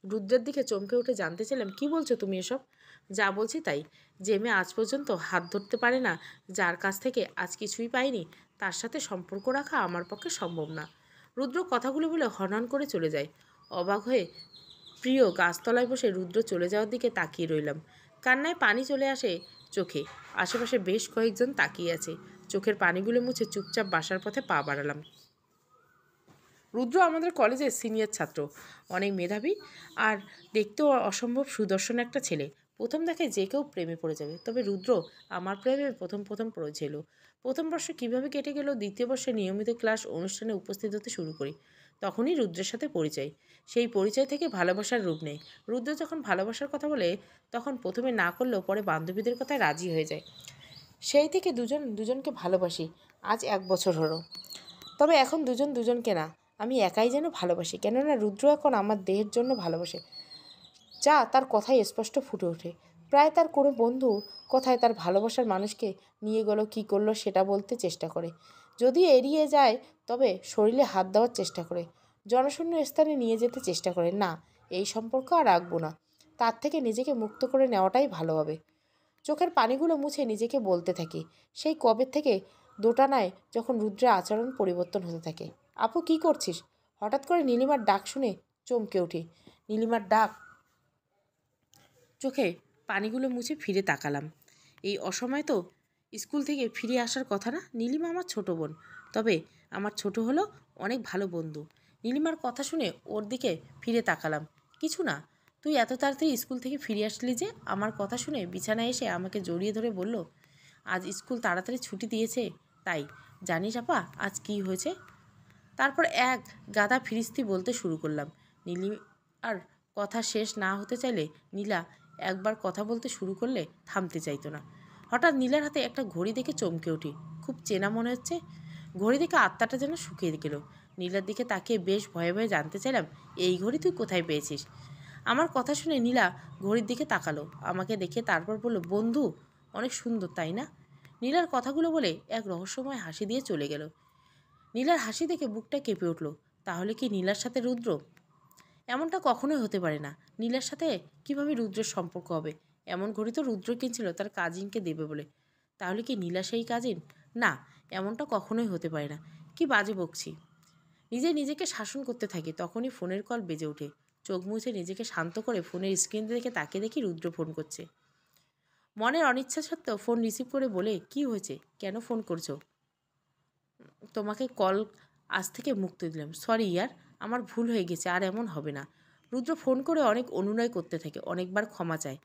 রুদ্রের দিকে চমকে উঠে জানতে চাইলাম, কি বলছো তুমি এসব? যা বলছি তাই। যে মেয়ে আজ পর্যন্ত হাত ধরতে পারে না, যার কাছ থেকে আজ কিছুই পাইনি, তার সাথে সম্পর্ক রাখা আমার পক্ষে সম্ভব না। রুদ্র কথাগুলো বলে হনহন করে চলে যায়। অবাক হয়ে প্রিয় গাছতলায় বসে রুদ্র চলে যাওয়ার দিকে তাকিয়ে রইলাম। কান্নায় পানি চলে আসে চোখে। আশেপাশে বেশ কয়েকজন তাকিয়ে আছে। চোখের পানিগুলো মুছে চুপচাপ বাসার পথে পা বাড়ালাম। রুদ্র আমাদের কলেজের সিনিয়র ছাত্র, অনেক মেধাবী, আর দেখতেও অসম্ভব সুদর্শন একটা ছেলে। প্রথম দেখায় যে কেউ প্রেমে পড়ে যাবে। তবে রুদ্র আমার প্রেমে প্রথম পড়েছিল। প্রথম বর্ষ কীভাবে কেটে গেল, দ্বিতীয় বর্ষে নিয়মিত ক্লাস অনুষ্ঠানে উপস্থিত হতে শুরু করি। তখনই রুদ্রের সাথে পরিচয়। সেই পরিচয় থেকে ভালোবাসার রূপ নেয়। রুদ্র যখন ভালোবাসার কথা বলে, তখন প্রথমে না করলেও পরে বান্ধবীদের কথায় রাজি হয়ে যায়। সেই থেকে দুজনকে ভালোবাসি। আজ 1 বছর হলো। তবে এখন দুজন দুজনকে না, আমি একাই যেন ভালোবাসি। কেননা রুদ্র এখন আমার দেহের জন্য ভালোবাসে, যা তার কথায় স্পষ্ট ফুটে ওঠে। প্রায় তার কোনো বন্ধু কথায় তার ভালোবাসার মানুষকে নিয়ে গেল, কী করলো সেটা বলতে চেষ্টা করে। যদি এড়িয়ে যায় তবে শরীরে হাত দেওয়ার চেষ্টা করে, জনশূন্য স্থানে নিয়ে যেতে চেষ্টা করে। না, এই সম্পর্ক আর রাখবো না। তার থেকে নিজেকে মুক্ত করে নেওয়াটাই ভালো হবে। চোখের পানিগুলো মুছে নিজেকে বলতে থাকি, সেই কবে থেকে দোটানায় যখন রুদ্রের আচরণ পরিবর্তন হতে থাকে। আপু কি করছিস? হঠাৎ করে নীলিমার ডাক শুনে চমকে উঠি। নীলিমার ডাক, চোখে পানিগুলো মুছে ফিরে তাকালাম। এই অসময় তো স্কুল থেকে ফিরে আসার কথা না? নীলিমা আমার ছোট বোন, তবে আমার ছোট হলো অনেক ভালো বন্ধু। নীলিমার কথা শুনে ওর দিকে ফিরে তাকালাম। কিছু না, তুই এত তাড়াতাড়ি স্কুল থেকে ফিরে আসলি যে? আমার কথা শুনে বিছানায় এসে আমাকে জড়িয়ে ধরে বলল, আজ স্কুল তাড়াতাড়ি ছুটি দিয়েছে তাই। জানিস আপা আজ কি হয়েছে? তারপর এক গাদা ফিরিস্তি বলতে শুরু করলাম। নীলি আর কথা শেষ না হতে চাইলে নীলা একবার কথা বলতে শুরু করলে থামতে চাইতো না। হঠাৎ নীলার হাতে একটা ঘড়ি দেখে চমকে উঠি। খুব চেনা মনে হচ্ছে। ঘড়ি দেখে আত্মাটা যেন শুকিয়ে গেল। নীলার দিকে তাকিয়ে বেশ ভয়ে ভয়ে জানতে চাইলাম, এই ঘড়ি তুই কোথায় পেয়েছিস? আমার কথা শুনে নীলা ঘড়ির দিকে তাকালো, আমাকে দেখে তারপর বলল, বন্ধু অনেক সুন্দর তাই না? নীলার কথাগুলো বলে এক রহস্যময় হাসি দিয়ে চলে গেল। নীলার হাসি দেখে বুকটা কেঁপে উঠল। তাহলে কি নীলার সাথে রুদ্র? এমনটা কখনোই হতে পারে না। নীলার সাথে কিভাবে রুদ্রের সম্পর্ক হবে? এমন ঘড়ি তো রুদ্র কিনছিল তার কাজিনকে দেবে বলে। তাহলে কি নীলা সেই কাজিন? না, এমনটা কখনোই হতে পারে না। কি বাজে বকছি। নিজেকে শাসন করতে থাকি। তখনই ফোনের কল বেজে ওঠে। চোখ মুছে নিজেকে শান্ত করে ফোনের স্ক্রিন থেকে তাকিয়ে দেখি রুদ্র ফোন করছে। মনের অনিচ্ছা সত্ত্বেও ফোন রিসিভ করে বলে, কি হয়েছে, কেন ফোন করছো? তোমাকে কল আজ থেকে মুক্তি দিলাম। সরি ইয়ার, আমার ভুল হয়ে গেছে, আর এমন হবে না। রুদ্র ফোন করে অনেক অনুনয় করতে থাকে, অনেকবার ক্ষমা চায়।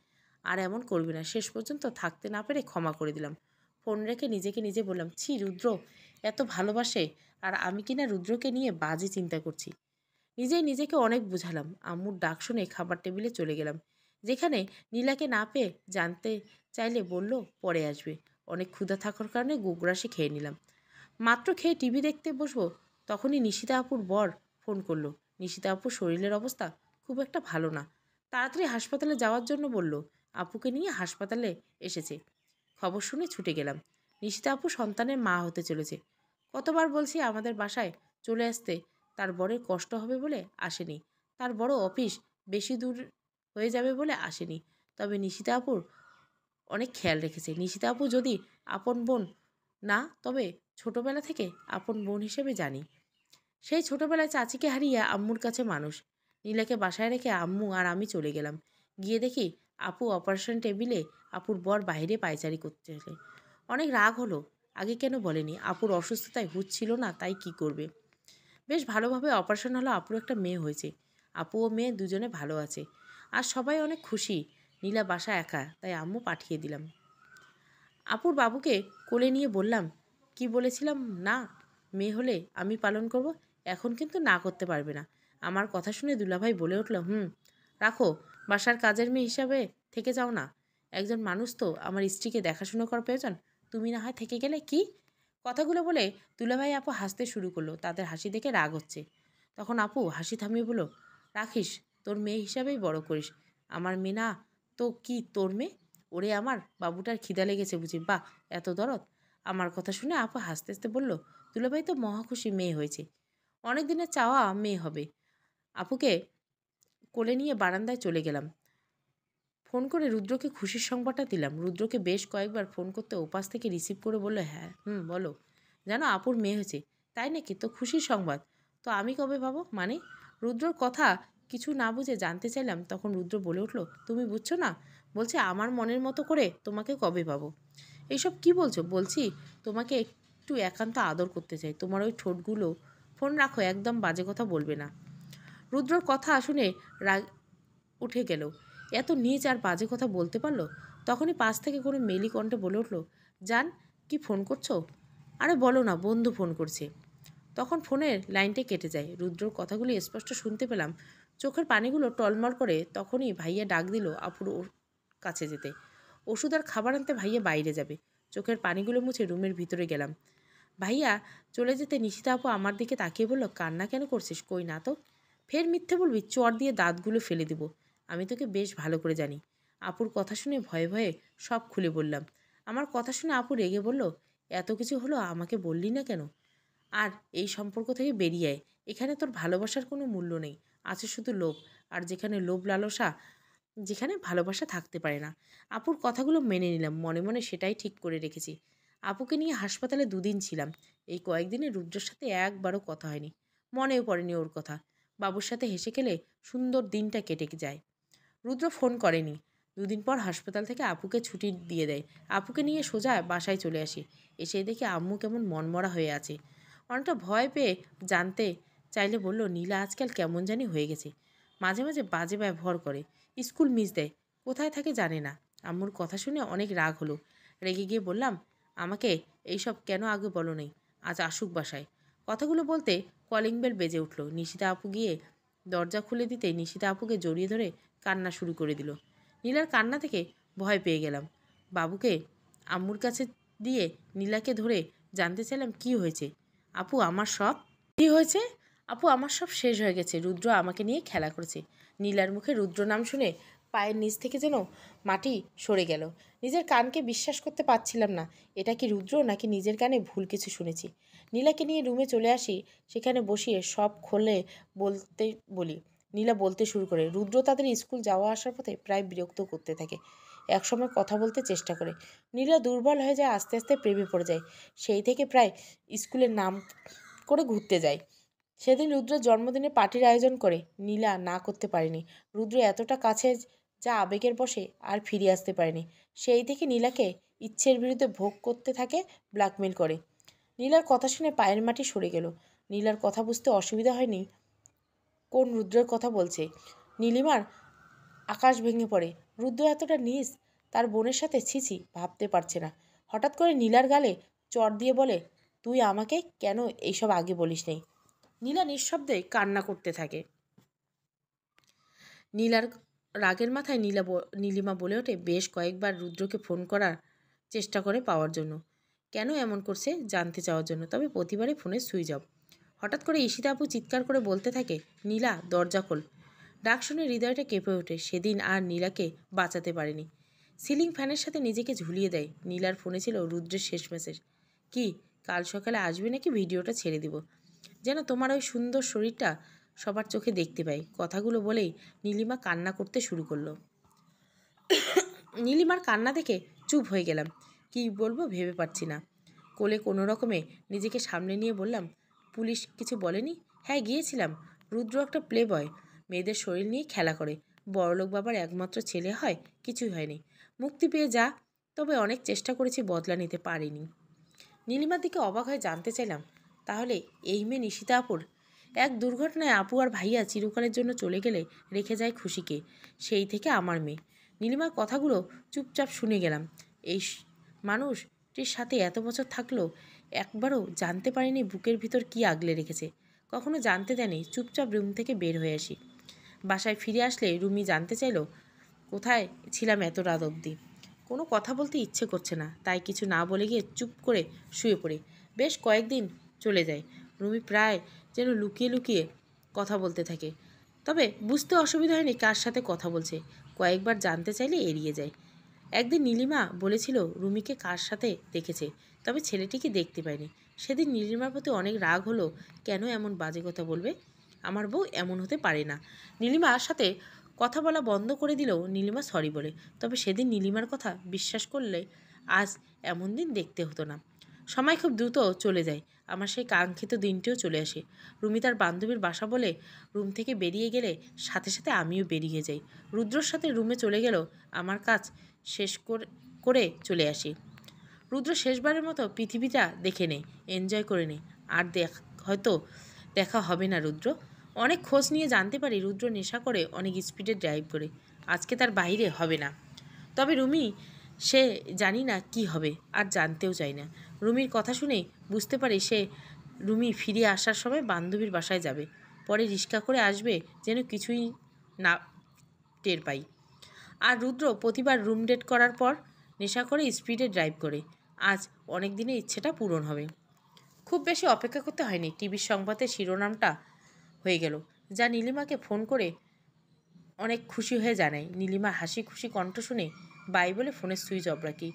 আর এমন করবে না। শেষ পর্যন্ত থাকতে না পেরে ক্ষমা করে দিলাম। ফোন রেখে নিজেকে নিজে বললাম, ছি, রুদ্র এত ভালোবাসে আর আমি কিনা রুদ্রকে নিয়ে বাজে চিন্তা করছি। নিজেই নিজেকে অনেক বুঝালাম। আম্মুর ডাক শুনে খাবার টেবিলে চলে গেলাম। যেখানে নীলাকে না পেয়ে জানতে চাইলে বলল পরে আসবে। অনেক ক্ষুধা থাকার কারণে গোগ্রাসে খেয়ে নিলাম। মাত্র খেয়ে টিভি দেখতে বসবো তখনই নিশিতা আপুর বর ফোন করলো। নিশিতা আপুর শরীরের অবস্থা খুব একটা ভালো না, তাড়াতাড়ি হাসপাতালে যাওয়ার জন্য বলল। আপুকে নিয়ে হাসপাতালে এসেছে। খবর শুনে ছুটে গেলাম। নিশিতা আপু সন্তানের মা হতে চলেছে। কতবার বলছি আমাদের বাসায় চলে আসতে, তার বরের কষ্ট হবে বলে আসেনি। তার বড় অফিস বেশি দূর হয়ে যাবে বলে আসেনি। তবে নিশিতা আপুর অনেক খেয়াল রেখেছে। নিশিতা আপু যদি আপন বোন না, তবে ছোটবেলা থেকে আপন বোন হিসেবে জানি। সেই ছোটবেলায় চাচিকে হারিয়ে আম্মুর কাছে মানুষ। নীলাকে বাসায় রেখে আম্মু আর আমি চলে গেলাম। গিয়ে দেখি আপু অপারেশন টেবিলে, আপুর বর বাইরে পায়চারি করতেছে। অনেক রাগ হলো। আগে কেন বলেনি? আপুর অসুস্থতায় হুঁশ ছিল না, তাই কি করবে। বেশ ভালোভাবে অপারেশন হলো। আপুর একটা মেয়ে হয়েছে। আপু ও মেয়ে দুজনে ভালো আছে। আর সবাই অনেক খুশি। নীলা বাসা একা, তাই আম্মু পাঠিয়ে দিলাম। আপুর বাবুকে কোলে নিয়ে বললাম, কি বলেছিলাম না, মেয়ে হলে আমি পালন করব। এখন কিন্তু না করতে পারবে না। আমার কথা শুনে দুলাভাই বলে উঠল, রাখো, বাসার কাজের মেয়ে হিসাবে থেকে যাও না। একজন মানুষ তো আমার স্ত্রীকে দেখাশুনো করার প্রয়োজন, তুমি না হয় থেকে গেলে কি। কথাগুলো বলে দুলাভাই আপু হাসতে শুরু করলো। তাদের হাসি দেখে রাগ হচ্ছে। তখন আপু হাসি থামিয়ে বলল, রাখিস, তোর মেয়ে হিসাবেই বড় করিস। আমার মেয়ে না তো কি তোর মেয়ে? ওরে আমার বাবুটার খিদা লেগেছে বুঝি, বাহ এত দরদ। আমার কথা শুনে আপু হাসতে হাসতে বলল, দুলাভাই তো মহা খুশি মেয়ে হয়েছে, অনেক দিনের চাওয়া মেয়ে হবে। আপুকে কোলে নিয়ে বারান্দায় চলে গেলাম। ফোন করে রুদ্রকে খুশির সংবাদটা দিলাম। রুদ্রকে বেশ কয়েকবার ফোন করতে ওপাশ থেকে রিসিভ করে বলল, হ্যাঁ বলো। জানো আপুর মেয়ে হয়েছে? তাই নাকি? তো খুশির সংবাদ। তো আমি কবে পাবো? মানে? রুদ্রর কথা কিছু না বুঝে জানতে চাইলাম। তখন রুদ্র বলে উঠল, তুমি বুঝছো না? বলছে আমার মনের মতো করে তোমাকে কবে পাবো। এইসব কি বলছো? বলছি তোমাকে একটু একান্ত আদর করতে চাই। তোমার ওই ঠোঁটগুলো, ফোন রাখো, একদম বাজে কথা বলবে না। রুদ্রর কথা শুনে রাগ উঠে গেল। এত নীচ আর বাজে কথা বলতে পারলো? তখনই পাশ থেকে কোনো মেলি কণ্ঠে বলে উঠল, জান, কি ফোন করছো? আরে বলো না, বন্ধু ফোন করছে। তখন ফোনের লাইনটা কেটে যায়। রুদ্রর কথাগুলি স্পষ্ট শুনতে পেলাম। চোখের পানিগুলো টলমল করে। তখনই ভাইয়া ডাক দিল আপুর কাছে যেতে। ওষুধ আর খাবার আনতে ভাইয়া বাইরে যাবে। চোখের পানিগুলো মুছে রুমের ভিতরে গেলাম। ভাইয়া চলে যেতে নিশিতা আপু আমার দিকে তাকিয়ে বলল, কান্না কেন করছিস? কই না তো। ফের মিথ্যে বলবি, চর দিয়ে দাঁতগুলো ফেলে দিব। আমি তোকে বেশ ভালো করে জানি। আপুর কথা শুনে ভয়ে ভয়ে সব খুলে বললাম। আমার কথা শুনে আপু রেগে বলল, এত কিছু হলো, আমাকে বললি না কেন? আর এই সম্পর্ক থেকে বেরিয়ে আয়। এখানে তোর ভালোবাসার কোনো মূল্য নেই, আছে শুধু লোভ। আর যেখানে লোভ লালসা, যেখানে ভালোবাসা থাকতে পারে না। আপুর কথাগুলো মেনে নিলাম। মনে মনে সেটাই ঠিক করে রেখেছি। আপুকে নিয়ে হাসপাতালে দুদিন ছিলাম। এই কয়েকদিনে রুদ্রের সাথে একবারও কথা হয়নি। মনেও পড়েনি ওর কথা। বাবুর সাথে হেসে খেলে সুন্দর দিনটা কেটে যায়। রুদ্র ফোন করেনি। দুদিন পর হাসপাতাল থেকে আপুকে ছুটি দিয়ে দেয়। আপুকে নিয়ে সোজা বাসায় চলে আসি। এসে দেখে আম্মু কেমন মনমরা হয়ে আছে। অনেকটা ভয় পেয়ে জানতে চাইলে বলল, নীলা আজকাল কেমন জানি হয়ে গেছে। মাঝে মাঝে বাজে ব্যবহার করে, স্কুল মিস দেয়, কোথায় থাকে জানে না। আম্মুর কথা শুনে অনেক রাগ হলো। রেগে গিয়ে বললাম, আমাকে এইসব কেন আগে বলো নাই? আজ আসুক বাসায়। কথাগুলো বলতে কলিং বেল বেজে উঠল। নিশিতা আপু গিয়ে দরজা খুলে দিতে নিশিতা আপুকে জড়িয়ে ধরে কান্না শুরু করে দিল। নীলার কান্না থেকে ভয় পেয়ে গেলাম। বাবুকে আম্মুর কাছে দিয়ে নীলাকে ধরে জানতে চাইলাম, কি হয়েছে আপু? আমার সব কি হয়েছে? আপু আমার সব শেষ হয়ে গেছে। রুদ্র আমাকে নিয়ে খেলা করেছে। নীলার মুখে রুদ্র নাম শুনে পায়ের নিচ থেকে যেন মাটি সরে গেল। নিজের কানকে বিশ্বাস করতে পারছিলাম না। এটা কি রুদ্র, নাকি নিজের কানে ভুল কিছু শুনেছি? নীলাকে নিয়ে রুমে চলে আসি। সেখানে বসিয়ে সব খোলে বলতে বলি। নীলা বলতে শুরু করে, রুদ্র তাদের স্কুল যাওয়া আসার পথে প্রায় বিরক্ত করতে থাকে। একসময় কথা বলতে চেষ্টা করে। নীলা দুর্বল হয়ে যায়, আস্তে আস্তে প্রেমে পড়ে যায়। সেই থেকে প্রায় স্কুলের নাম করে ঘুরতে যায়। সেদিন রুদ্রের জন্মদিনে পার্টির আয়োজন করে। নীলা না করতে পারেনি। রুদ্র এতটা কাছে, যা আবেগের বশে আর ফিরে আসতে পারেনি। সেই থেকে নীলাকে ইচ্ছের বিরুদ্ধে ভোগ করতে থাকে, ব্ল্যাকমেল করে। নীলার কথা শুনে পায়ের মাটি সরে গেল। নীলার কথা বুঝতে অসুবিধা হয়নি কোন রুদ্রের কথা বলছে। নীলিমার আকাশ ভেঙে পড়ে। রুদ্র এতটা নীচ, তার বোনের সাথে, ছিছি, ভাবতে পারছে না। হঠাৎ করে নীলার গালে চড় দিয়ে বলে, তুই আমাকে কেন এইসব আগে বলিস নি? নীলা নিঃশব্দে কান্না করতে থাকে। নীলার রাগের মাথায় নীলিমা বলে ওঠে, বেশ কয়েকবার রুদ্রকে ফোন করার চেষ্টা করে পাওয়ার জন্য, কেন এমন করছে জানতে চাওয়ার জন্য, তবে প্রতিবারই ফোনের সুইচ অফ। হঠাৎ করে ঈশিতা আপু চিৎকার করে বলতে থাকে, নীলা দরজা খোল। ডাক শুনে হৃদয়টা কেঁপে ওঠে। সেদিন আর নীলাকে বাঁচাতে পারেনি। সিলিং ফ্যানের সাথে নিজেকে ঝুলিয়ে দেয়। নীলার ফোনে ছিল রুদ্রের শেষ মেসেজ, কি কাল সকালে আসবে নাকি ভিডিওটা ছেড়ে দিব, যেন তোমার ওই সুন্দর শরীরটা সবার চোখে দেখতে পাই। কথাগুলো বলেই নীলিমা কান্না করতে শুরু করলো। নীলিমার কান্না দেখে চুপ হয়ে গেলাম। কি বলবো ভেবে পাচ্ছি না। কোলে কোনো রকমে নিজেকে সামনে নিয়ে বললাম, পুলিশ কিছু বলেনি? হ্যাঁ গিয়েছিলাম। রুদ্র একটা প্লে বয়, মেয়েদের শরীর নিয়ে খেলা করে, বড়লোক বাবার একমাত্র ছেলে হয়, কিছুই হয়নি, মুক্তি পেয়ে যা। তবে অনেক চেষ্টা করেছি, বদলা নিতে পারিনি। নীলিমার দিকে অবাক হয়ে জানতে চাইলাম, তাহলে এই মেয়ে নিশিতা আপুর? এক দুর্ঘটনায় আপু আর ভাইয়া চিরকালের জন্য চলে গেলে রেখে যায় খুশিকে, সেই থেকে আমার মেয়ে। নীলিমার কথাগুলো চুপচাপ শুনে গেলাম। এই মানুষটির সাথে এত বছর থাকলেও একবারও জানতে পারিনি বুকের ভিতর কি আগলে রেখেছে। কখনো জানতে দেয়নি। চুপচাপ রুম থেকে বের হয়ে আসি। বাসায় ফিরে আসলে রুমি জানতে চাইল, কোথায় ছিলাম এত রাত অবধি। কোনো কথা বলতে ইচ্ছে করছে না, তাই কিছু না বলে গিয়ে চুপ করে শুয়ে পড়ি। বেশ কয়েকদিন চলে যায়। রুমি প্রায় যেন লুকিয়ে লুকিয়ে কথা বলতে থাকে, তবে বুঝতে অসুবিধা হয়নি কার সাথে কথা বলছে। কয়েকবার জানতে চাইলে এড়িয়ে যায়। একদিন নীলিমা বলেছিল রুমিকে কার সাথে দেখেছে, তবে ছেলেটিকে দেখতে পায়নি। সেদিন নীলিমার প্রতি অনেক রাগ হলো। কেন এমন বাজে কথা বলবে? আমার বউ এমন হতে পারে না। নীলিমার সাথে কথা বলা বন্ধ করে দিলেও নীলিমা সরি বলে। তবে সেদিন নীলিমার কথা বিশ্বাস করলে আজ এমন দিন দেখতে হতো না। সময় খুব দ্রুত চলে যায়। আমার সেই কাঙ্ক্ষিত দিনটিও চলে আসে। রুমি তার বান্ধবীর বাসা বলে রুম থেকে বেরিয়ে গেলে সাথে সাথে আমিও বেরিয়ে যাই। রুদ্রর সাথে রুমে চলে গেল। আমার কাজ শেষ করে চলে আসি। রুদ্র শেষবারের মতো পৃথিবীটা দেখে নে, এনজয় করে নে। আর হয়তো দেখা হবে না রুদ্র। অনেক খোঁজ নিয়ে জানতে পারি রুদ্র নেশা করে, অনেক স্পিডে ড্রাইভ করে। আজকে তার বাইরে হবে না। তবে রুমি, সে জানি না কি হবে, আর জানতেও চাই না। রুমির কথা শুনে বুঝতে পারি রুমি ফিরে আসার সময় বান্ধবীর বাসায় যাবে, পরে রিক্সা করে আসবে, যেন কিছুই না টের পাই। আর রুদ্র প্রতিবার রুম ডেট করার পর নেশা করে স্পিডে ড্রাইভ করে। আজ অনেক দিনের ইচ্ছেটা পূরণ হবে। খুব বেশি অপেক্ষা করতে হয়নি। টিভির সংবাদে শিরোনামটা হয়ে গেল, যা নীলিমাকে ফোন করে অনেক খুশি হয়ে জানায়। নীলিমার হাসি খুশি কণ্ঠ শুনে বাই বলে ফোনের সুইচ অফ রাখি।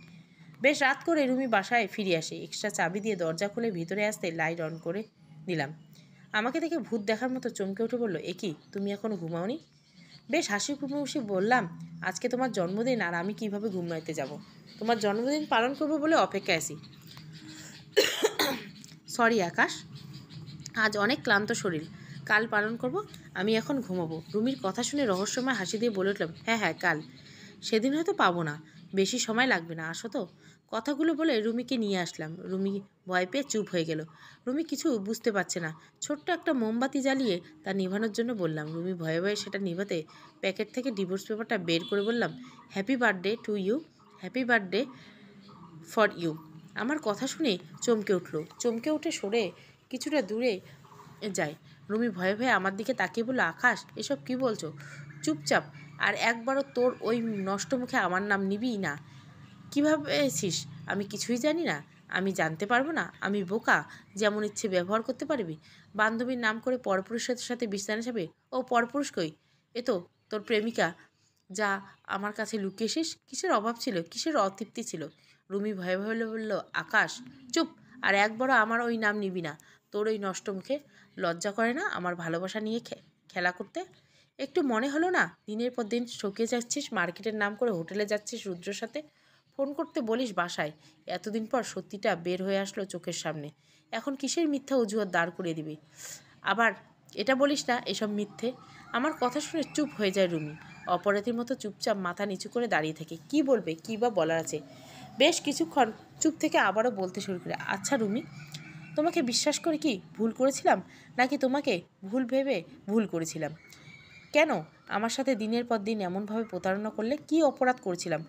বেশ রাত করে রুমি বাসায় ফিরে আসে। এক্সট্রা চাবি দিয়ে দরজা খুলে ভিতরে আসতে লাইট অন করে দিলাম। আমাকে দেখে ভূত দেখার মতো চমকে উঠে বলল, এ কি, তুমি এখনও ঘুমাওনি? বেশ হাসি খুশি বললাম, আজকে তোমার জন্মদিন, আর আমি কিভাবে ঘুমাইতে যাব? তোমার জন্মদিন পালন করবো বলে অপেক্ষায় আছি। সরি আকাশ, আজ অনেক ক্লান্ত শরীর, কাল পালন করব, আমি এখন ঘুমাবো। রুমির কথা শুনে রহস্যময় হাসি দিয়ে বলে উঠলাম, হ্যাঁ হ্যাঁ কাল। সেদিন হয়তো পাবো না, বেশি সময় লাগবে না, আসো তো। কথাগুলো বলে রুমিকে নিয়ে আসলাম। রুমি ভয় পেয়ে চুপ হয়ে গেল। রুমি কিছু বুঝতে পারছে না। ছোট্ট একটা মোমবাতি জ্বালিয়ে তা নিভানোর জন্য বললাম। রুমি ভয়ে ভয়ে সেটা নিভাতে প্যাকেট থেকে ডিভোর্স পেপারটা বের করে বললাম, happy birthday to you, happy birthday for you. আমার কথা শুনে চমকে উঠে সরে কিছুটা দূরে যায়। রুমি ভয়ে ভয়ে আমার দিকে তাকিয়ে বলল, আকাশ এসব কি বলছো? চুপচাপ। আর একবারও তোর ওই নষ্ট মুখে আমার নাম নিবি না। কীভাবে এসিস? আমি কিছুই জানি না? আমি জানতে পারবো না? আমি বোকা? যেমন ইচ্ছে ব্যবহার করতে পারবি? বান্ধবীর নাম করে পরপুরুষের সাথে বিছানা যাবে? ও পরপুরুষ কই? এ তো তোর প্রেমিকা, যা আমার কাছে লুকিয়েছিস। কিসের অভাব ছিল, কিসের অতৃপ্তি ছিল? রুমি ভয়ে ভয়ে বলল, আকাশ চুপ, আর একবারও আমার ওই নাম নিবি না। তোর ওই নষ্ট মুখে লজ্জা করে না আমার ভালোবাসা নিয়ে খেলা করতে? একটু মনে হলো না দিনের পর দিন ঠকিয়ে যাচ্ছিস, মার্কেটের নাম করে হোটেলে যাচ্ছিস রুদ্রর সাথে, ফোন করতে বলিস বাসায়, এতদিন পর সত্যিটা বের হয়ে আসলো চোখের সামনে। এখন কিসের মিথ্যা অজুহাত দাঁড় করিয়ে দিবি? আবার এটা বলিস না এসব মিথ্যে। আমার কথা শুনে চুপ হয়ে যায় রুমি। অপরাধীর মতো চুপচাপ মাথা নিচু করে দাঁড়িয়ে থাকে। কি বলবে, কী বা বলার আছে? বেশ কিছুক্ষণ চুপ থেকে আবারও বলতে শুরু করে, আচ্ছা রুমি, তোমাকে বিশ্বাস করে কি ভুল করেছিলাম, নাকি তোমাকে ভুল ভেবে ভুল করেছিলাম? কেন আমার সাথে দিনের পর দিন এমনভাবে প্রতারণা করলে? কি অপরাধ করেছিলাম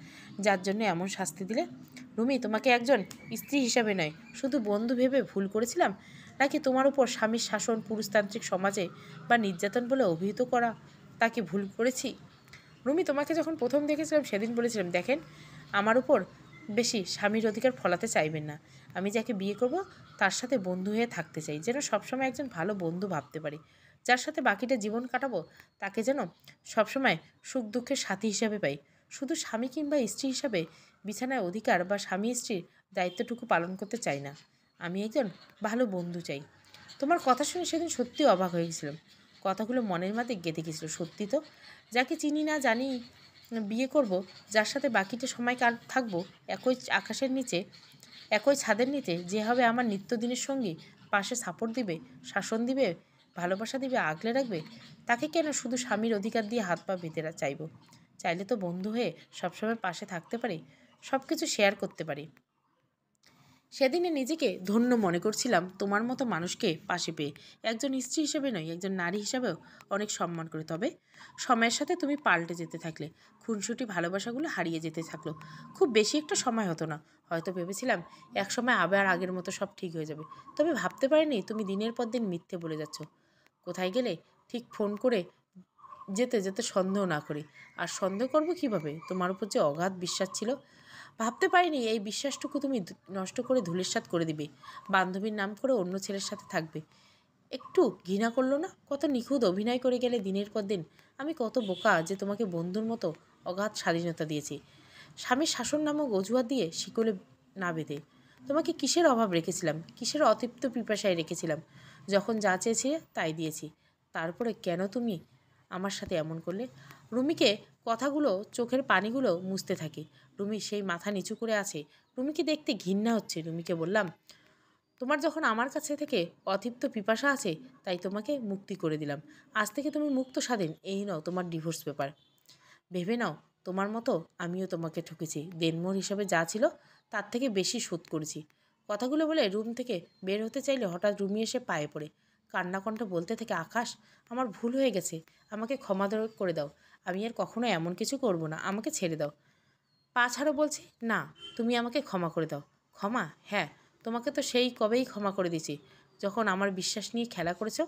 যার জন্য এমন শাস্তি দিলে? রুমি, তোমাকে একজন স্ত্রী হিসাবে নয়, শুধু বন্ধু ভেবে ভুল করেছিলাম, নাকি তোমার উপর স্বামীর শাসন, পুরুষতান্ত্রিক সমাজে বা নির্যাতন বলে অভিহিত করা তাকে ভুল করেছি? রুমি, তোমাকে যখন প্রথম দেখেছিলাম সেদিন বলেছিলাম, দেখেন, আমার উপর বেশি স্বামীর অধিকার ফলাতে চাইবেন না। আমি যাকে বিয়ে করব তার সাথে বন্ধু হয়ে থাকতে চাই, যেন সবসময় একজন ভালো বন্ধু ভাবতে পারি। যার সাথে বাকিটা জীবন কাটাবো তাকে যেন সবসময় সুখ দুঃখের সাথী হিসাবে পাই। শুধু স্বামী কিংবা স্ত্রী হিসাবে বিছানায় অধিকার বা স্বামী স্ত্রীর দায়িত্বটুকু পালন করতে চাই না। আমি একজন ভালো বন্ধু চাই। তোমার কথা শুনে সেদিন সত্যি অবাক হয়ে গেছিলাম। কথাগুলো মনের মধ্যে গেঁথে গেছিল। সত্যি তো, যাকে চিনি না জানি বিয়ে করব, যার সাথে বাকিটা সময় থাকবো একই আকাশের নিচে, একই ছাদের নিচে, যে হবে আমার নিত্যদিনের সঙ্গী, পাশে সাপোর্ট দিবে, শাসন দিবে, ভালোবাসা দিবে, আগলে রাখবে, তাকে কেন শুধু স্বামীর অধিকার দিয়ে হাত পা বেঁধে চাইব? চাইলে তো বন্ধু হয়ে সবসময় পাশে থাকতে পারি, সব কিছু শেয়ার করতে পারি। সেদিনে নিজেকে ধন্য মনে করছিলাম তোমার মতো মানুষকে পাশে পেয়ে। একজন স্ত্রী হিসেবে নয়, একজন নারী হিসাবেও অনেক সম্মান করে। তবে সময়ের সাথে তুমি পাল্টে যেতে থাকলে, খুনসুটি ভালোবাসাগুলো হারিয়ে যেতে থাকলো। খুব বেশি একটা সময় হতো না, হয়তো ভেবেছিলাম এক সময় আবার আগের মতো সব ঠিক হয়ে যাবে। তবে ভাবতে পারিনি তুমি দিনের পর দিন মিথ্যে বলে যাচ্ছ। কোথায় গেলে ঠিক ফোন করে যেতে যেতে সন্দেহ না করি। আর সন্দেহ করবো কিভাবে? তোমার উপর যে অগাধ বিশ্বাস ছিল, ভাবতে পারিনি এই বিশ্বাসটুকু তুমি নষ্ট করে ধূলিসাৎ করে দিবে। বান্ধবীর নাম করে অন্য ছেলের সাথে থাকবে। একটু ঘৃণা করলো না? কত নিখুঁত অভিনয় করে গেলে দিনের পর দিন। আমি কত বোকা যে তোমাকে বন্ধুর মতো অগাধ স্বাধীনতা দিয়েছি, স্বামীর শাসন নামক অজুহাত দিয়ে শিকলে না বেঁধে। তোমাকে কিসের অভাব রেখেছিলাম, কিসের অতৃপ্ত পিপাসায় রেখেছিলাম? যখন যা চেয়েছে তাই দিয়েছি, তারপরে কেন তুমি আমার সাথে এমন করলে? রুমিকে কথাগুলো, চোখের পানিগুলো মুছতে থাকে। রুমি সেই মাথা নিচু করে আছে। রুমিকে দেখতে ঘৃণা হচ্ছে। রুমিকে বললাম, তোমার যখন আমার কাছে থেকে অতৃপ্ত পিপাসা আছে, তাই তোমাকে মুক্তি করে দিলাম। আজ থেকে তুমি মুক্ত স্বাধীন। এই নাও তোমার ডিভোর্স পেপার। ভেবে নাও, তোমার মতো আমিও তোমাকে ঠকেছি। দেনমোহর হিসাবে যা ছিল তার থেকে বেশি শোধ করেছি। কথাগুলো বলে রুম থেকে বের হতে চাইলে হঠাৎ রুমি এসে পায়ে পড়ে কান্নাকণ্ঠ বলতে থেকে, আকাশ, আমার ভুল হয়ে গেছে, আমাকে ক্ষমা করে দাও। আমি আর কখনো এমন কিছু করব না, আমাকে ছেড়ে দাও। পা ছাড়ো বলছি। না, তুমি আমাকে ক্ষমা করে দাও। ক্ষমা? হ্যাঁ, তোমাকে তো সেই কবেই ক্ষমা করে দিয়েছি, যখন আমার বিশ্বাস নিয়ে খেলা করেছো।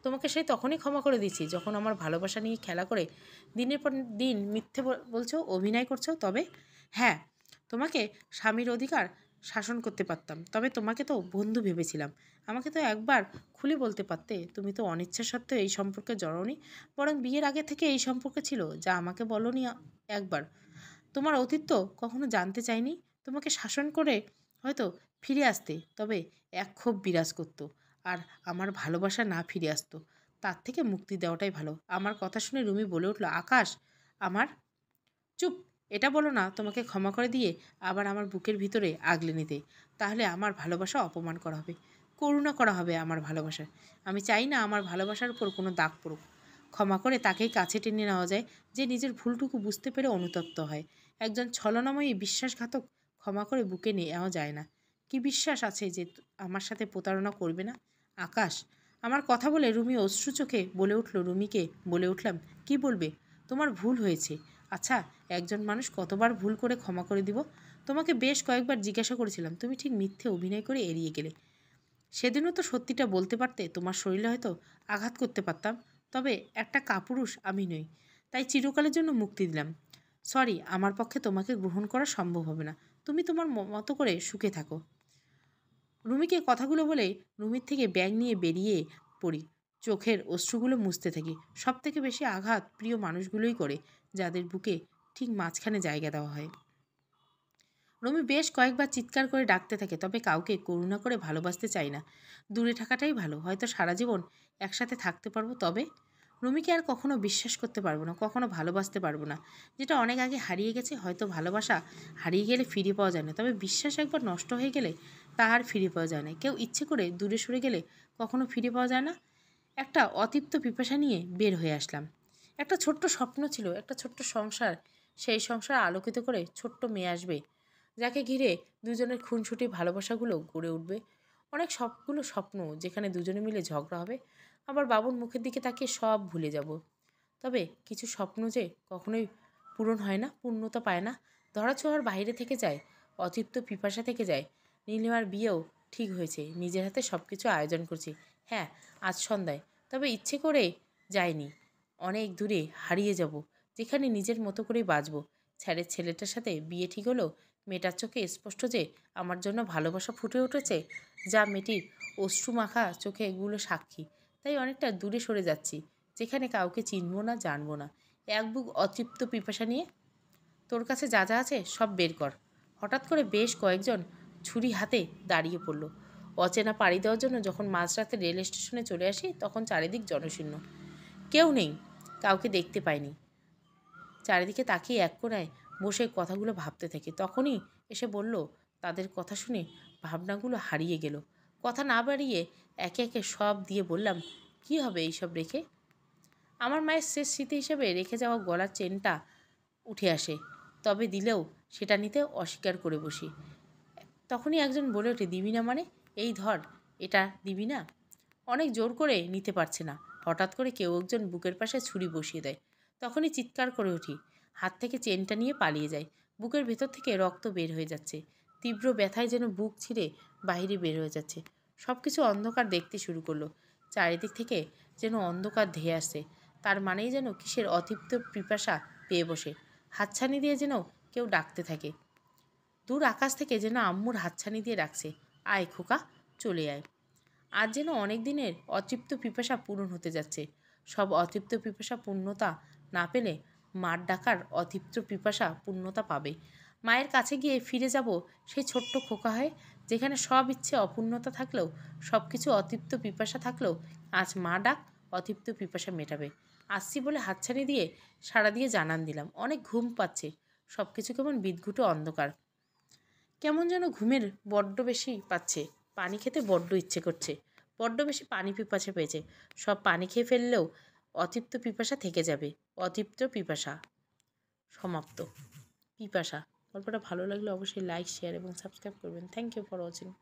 তোমাকে সেই তখনই ক্ষমা করে দিয়েছি যখন আমার ভালোবাসা নিয়ে খেলা করে দিনের পর দিন মিথ্যে বলছো, অভিনয় করছো। তবে হ্যাঁ, তোমাকে স্বামীর অধিকার শাসন করতে পারতাম, তবে তোমাকে তো বন্ধু ভেবেছিলাম। আমাকে তো একবার খুলে বলতে পারতে। তুমি তো অনিচ্ছা সত্ত্বেও এই সম্পর্কে জড়োনি, বরং বিয়ের আগে থেকে এই সম্পর্কে ছিল, যা আমাকে বলনি একবার। তোমার অতীত তো কখনো জানতে চাইনি। তোমাকে শাসন করে হয়তো ফিরে আসতে, তবে এক ক্ষোভ বিরাজ করতো, আর আমার ভালোবাসা না ফিরে আসতো। তার থেকে মুক্তি দেওয়াটাই ভালো। আমার কথা শুনে রুমি বলে উঠল, আকাশ, আমার চুপ, এটা বলো না তোমাকে ক্ষমা করে দিয়ে আবার আমার বুকের ভিতরে আগলে নিতে। তাহলে আমার ভালোবাসা অপমান করা হবে, করুণা করা হবে আমার ভালোবাসায়। আমি চাই না আমার ভালোবাসার উপর কোনো দাগ পড়ুক। ক্ষমা করে তাকেই কাছে টেনে নেওয়া যায় যে নিজের ভুলটুকু বুঝতে পেরে অনুতপ্ত হয়। একজন ছলনাময়ী বিশ্বাসঘাতক ক্ষমা করে বুকে নেওয়া যায় না। কি বিশ্বাস আছে যে আমার সাথে প্রতারণা করবে না? আকাশ, আমার কথা বলে রুমি অশ্রু চোখে বলে উঠল, রুমিকে বলে উঠলাম, কি বলবে? তোমার ভুল হয়েছে। আচ্ছা, একজন মানুষ কতবার ভুল করে ক্ষমা করে দিব? তোমাকে বেশ কয়েকবার জিজ্ঞাসা করেছিলাম, তুমি ঠিক মিথ্যে অভিনয় করে এড়িয়ে গেলে। সেদিনও তো সত্যিটা বলতে পারতে, তোমার শরীরে হয়তো আঘাত করতে পারতাম। তবে একটা কাপুরুষ আমি নই, তাই চিরকালের জন্য মুক্তি দিলাম। সরি, আমার পক্ষে তোমাকে গ্রহণ করা সম্ভব হবে না। তুমি তোমার মতো করে সুখে থাকো। রুমিকে কথাগুলো বলে রুমির থেকে ব্যাগ নিয়ে বেরিয়ে পড়ি। চোখের অশ্রুগুলো মুছতে থাকি। সব থেকে বেশি আঘাত প্রিয় মানুষগুলোই করে, যাদের বুকে ঠিক মাঝখানে জায়গা দেওয়া হয়। রুমি বেশ কয়েকবার চিৎকার করে ডাকতে থাকে, তবে কাউকে করুণা করে ভালোবাসতে চাই না। দূরে থাকাটাই ভালো। হয়তো সারা জীবন একসাথে থাকতে পারবো, তবে রুমিকে আর কখনো বিশ্বাস করতে পারবো না, কখনো ভালোবাসতে পারবো না। যেটা অনেক আগে হারিয়ে গেছে। হয়তো ভালোবাসা হারিয়ে গেলে ফিরে পাওয়া যায় না, তবে বিশ্বাস একবার নষ্ট হয়ে গেলে তা আর ফিরে পাওয়া যায় না। কেউ ইচ্ছে করে দূরে সরে গেলে কখনো ফিরে পাওয়া যায় না। একটা অতৃপ্ত পিপাসা নিয়ে বের হয়ে আসলাম। একটা ছোট্ট স্বপ্ন ছিল, একটা ছোট্ট সংসার। সেই সংসার আলোকিত করে ছোট্ট মেয়ে আসবে, যাকে ঘিরে দুজনের খুনসুটি ভালোবাসাগুলো গড়ে উঠবে। অনেক সবগুলো স্বপ্ন, যেখানে দুজনে মিলে ঝগড়া হবে, আবার বাবুর মুখের দিকে তাকিয়ে সব ভুলে যাব। তবে কিছু স্বপ্ন যে কখনোই পূরণ হয় না, পূর্ণতা পায় না, ধরাছোঁয়ার বাইরে থেকে যায়, অতৃপ্ত পিপাসা থেকে যায়। নীলিমার বিয়েও ঠিক হয়েছে, নিজের হাতে সব কিছু আয়োজন করছি। হ্যাঁ, আজ সন্ধ্যায়। তবে ইচ্ছে করে যায়নি, অনেক দূরে হারিয়ে যাব। যেখানে নিজের মতো করেই বাঁচব। স্যারের ছেলেটার সাথে বিয়ে ঠিক হলো। মেয়েটার চোখে স্পষ্ট যে আমার জন্য ভালোবাসা ফুটে উঠেছে, যা মেয়েটির অশ্রু মাখা চোখে এগুলো সাক্ষী। তাই অনেকটা দূরে সরে যাচ্ছি, যেখানে কাউকে চিনব না, জানবো না। এক বুক অতৃপ্ত পিপাসা নিয়ে। তোর কাছে যা যা আছে সব বের কর। হঠাৎ করে বেশ কয়েকজন ছুরি হাতে দাঁড়িয়ে পড়ল। অচেনা পাড়ি দেওয়ার জন্য যখন মাঝরাতে রেল স্টেশনে চলে আসি, তখন চারিদিক জনশূন্য। কেউ নেই, কাউকে দেখতে পাইনি। চারিদিকে তাকিয়ে এক কোণায় বসে কথাগুলো ভাবতে থাকি। তখনই এসে বলল, তাদের কথা শুনে ভাবনাগুলো হারিয়ে গেল। কথা না বাড়িয়ে একে একে সব দিয়ে বললাম, কি হবে এইসব রেখে? আমার মায়ের শেষ স্মৃতি হিসেবে রেখে যাওয়া গলার চেনটা উঠে আসে, তবে দিলেও সেটা নিতে অস্বীকার করে বসি। তখনই একজন বলে ওঠে, দিবি না মানে? এই ধর, এটা দিবি না? অনেক জোর করে নিতে পারছে না। হঠাৎ করে কেউ একজন বুকের পাশে ছুরি বসিয়ে দেয়। তখনই চিৎকার করে উঠি। হাত থেকে চেনটা নিয়ে পালিয়ে যায়। বুকের ভেতর থেকে রক্ত বের হয়ে যাচ্ছে। তীব্র ব্যথায় যেন বুক ছিঁড়ে বাইরে বের হয়ে যাচ্ছে। সব কিছু অন্ধকার দেখতে শুরু করলো। চারিদিক থেকে যেন অন্ধকার ধেয়ে আসছে। তার মানেই যেন কিসের অতৃপ্ত পিপাসা পেয়ে বসে। হাতছানি দিয়ে যেন কেউ ডাকতে থাকে। দূর আকাশ থেকে যেন আম্মুর হাতছানি দিয়ে ডাকছে, আয় খোকা, চলে আয়। আজ যেন অনেক দিনের অতৃপ্ত পিপাসা পূরণ হতে যাচ্ছে। সব অতৃপ্ত পিপাসা পূর্ণতা না পেলে মার ডাকার অতৃপ্ত পিপাসা পূর্ণতা পাবে। মায়ের কাছে গিয়ে ফিরে যাব সেই ছোট্ট খোকা হয়ে, যেখানে সব ইচ্ছে অপূর্ণতা থাকলেও, সব কিছু অতৃপ্ত পিপাসা থাকলেও আজ মা ডাক অতৃপ্ত পিপাসা মেটাবে। আসছি বলে হাতছানি দিয়ে সাড়া দিয়ে জানান দিলাম। অনেক ঘুম পাচ্ছে। সব কিছু কেমন বিদঘুটে অন্ধকার। কেমন যেন ঘুমের বড্ড বেশি পাচ্ছে। পানি খেতে বড্ড ইচ্ছে করছে। বড্ড বেশি পানি পিপাসা পেয়েছে। সব পানি খেয়ে ফেললেও অতৃপ্ত পিপাসা থেকে যাবে। অতৃপ্ত পিপাসা সমাপ্ত। পিপাসা। গল্পটা ভালো লাগলে অবশ্যই লাইক, শেয়ার এবং সাবস্ক্রাইব করবেন। Thank you for watching.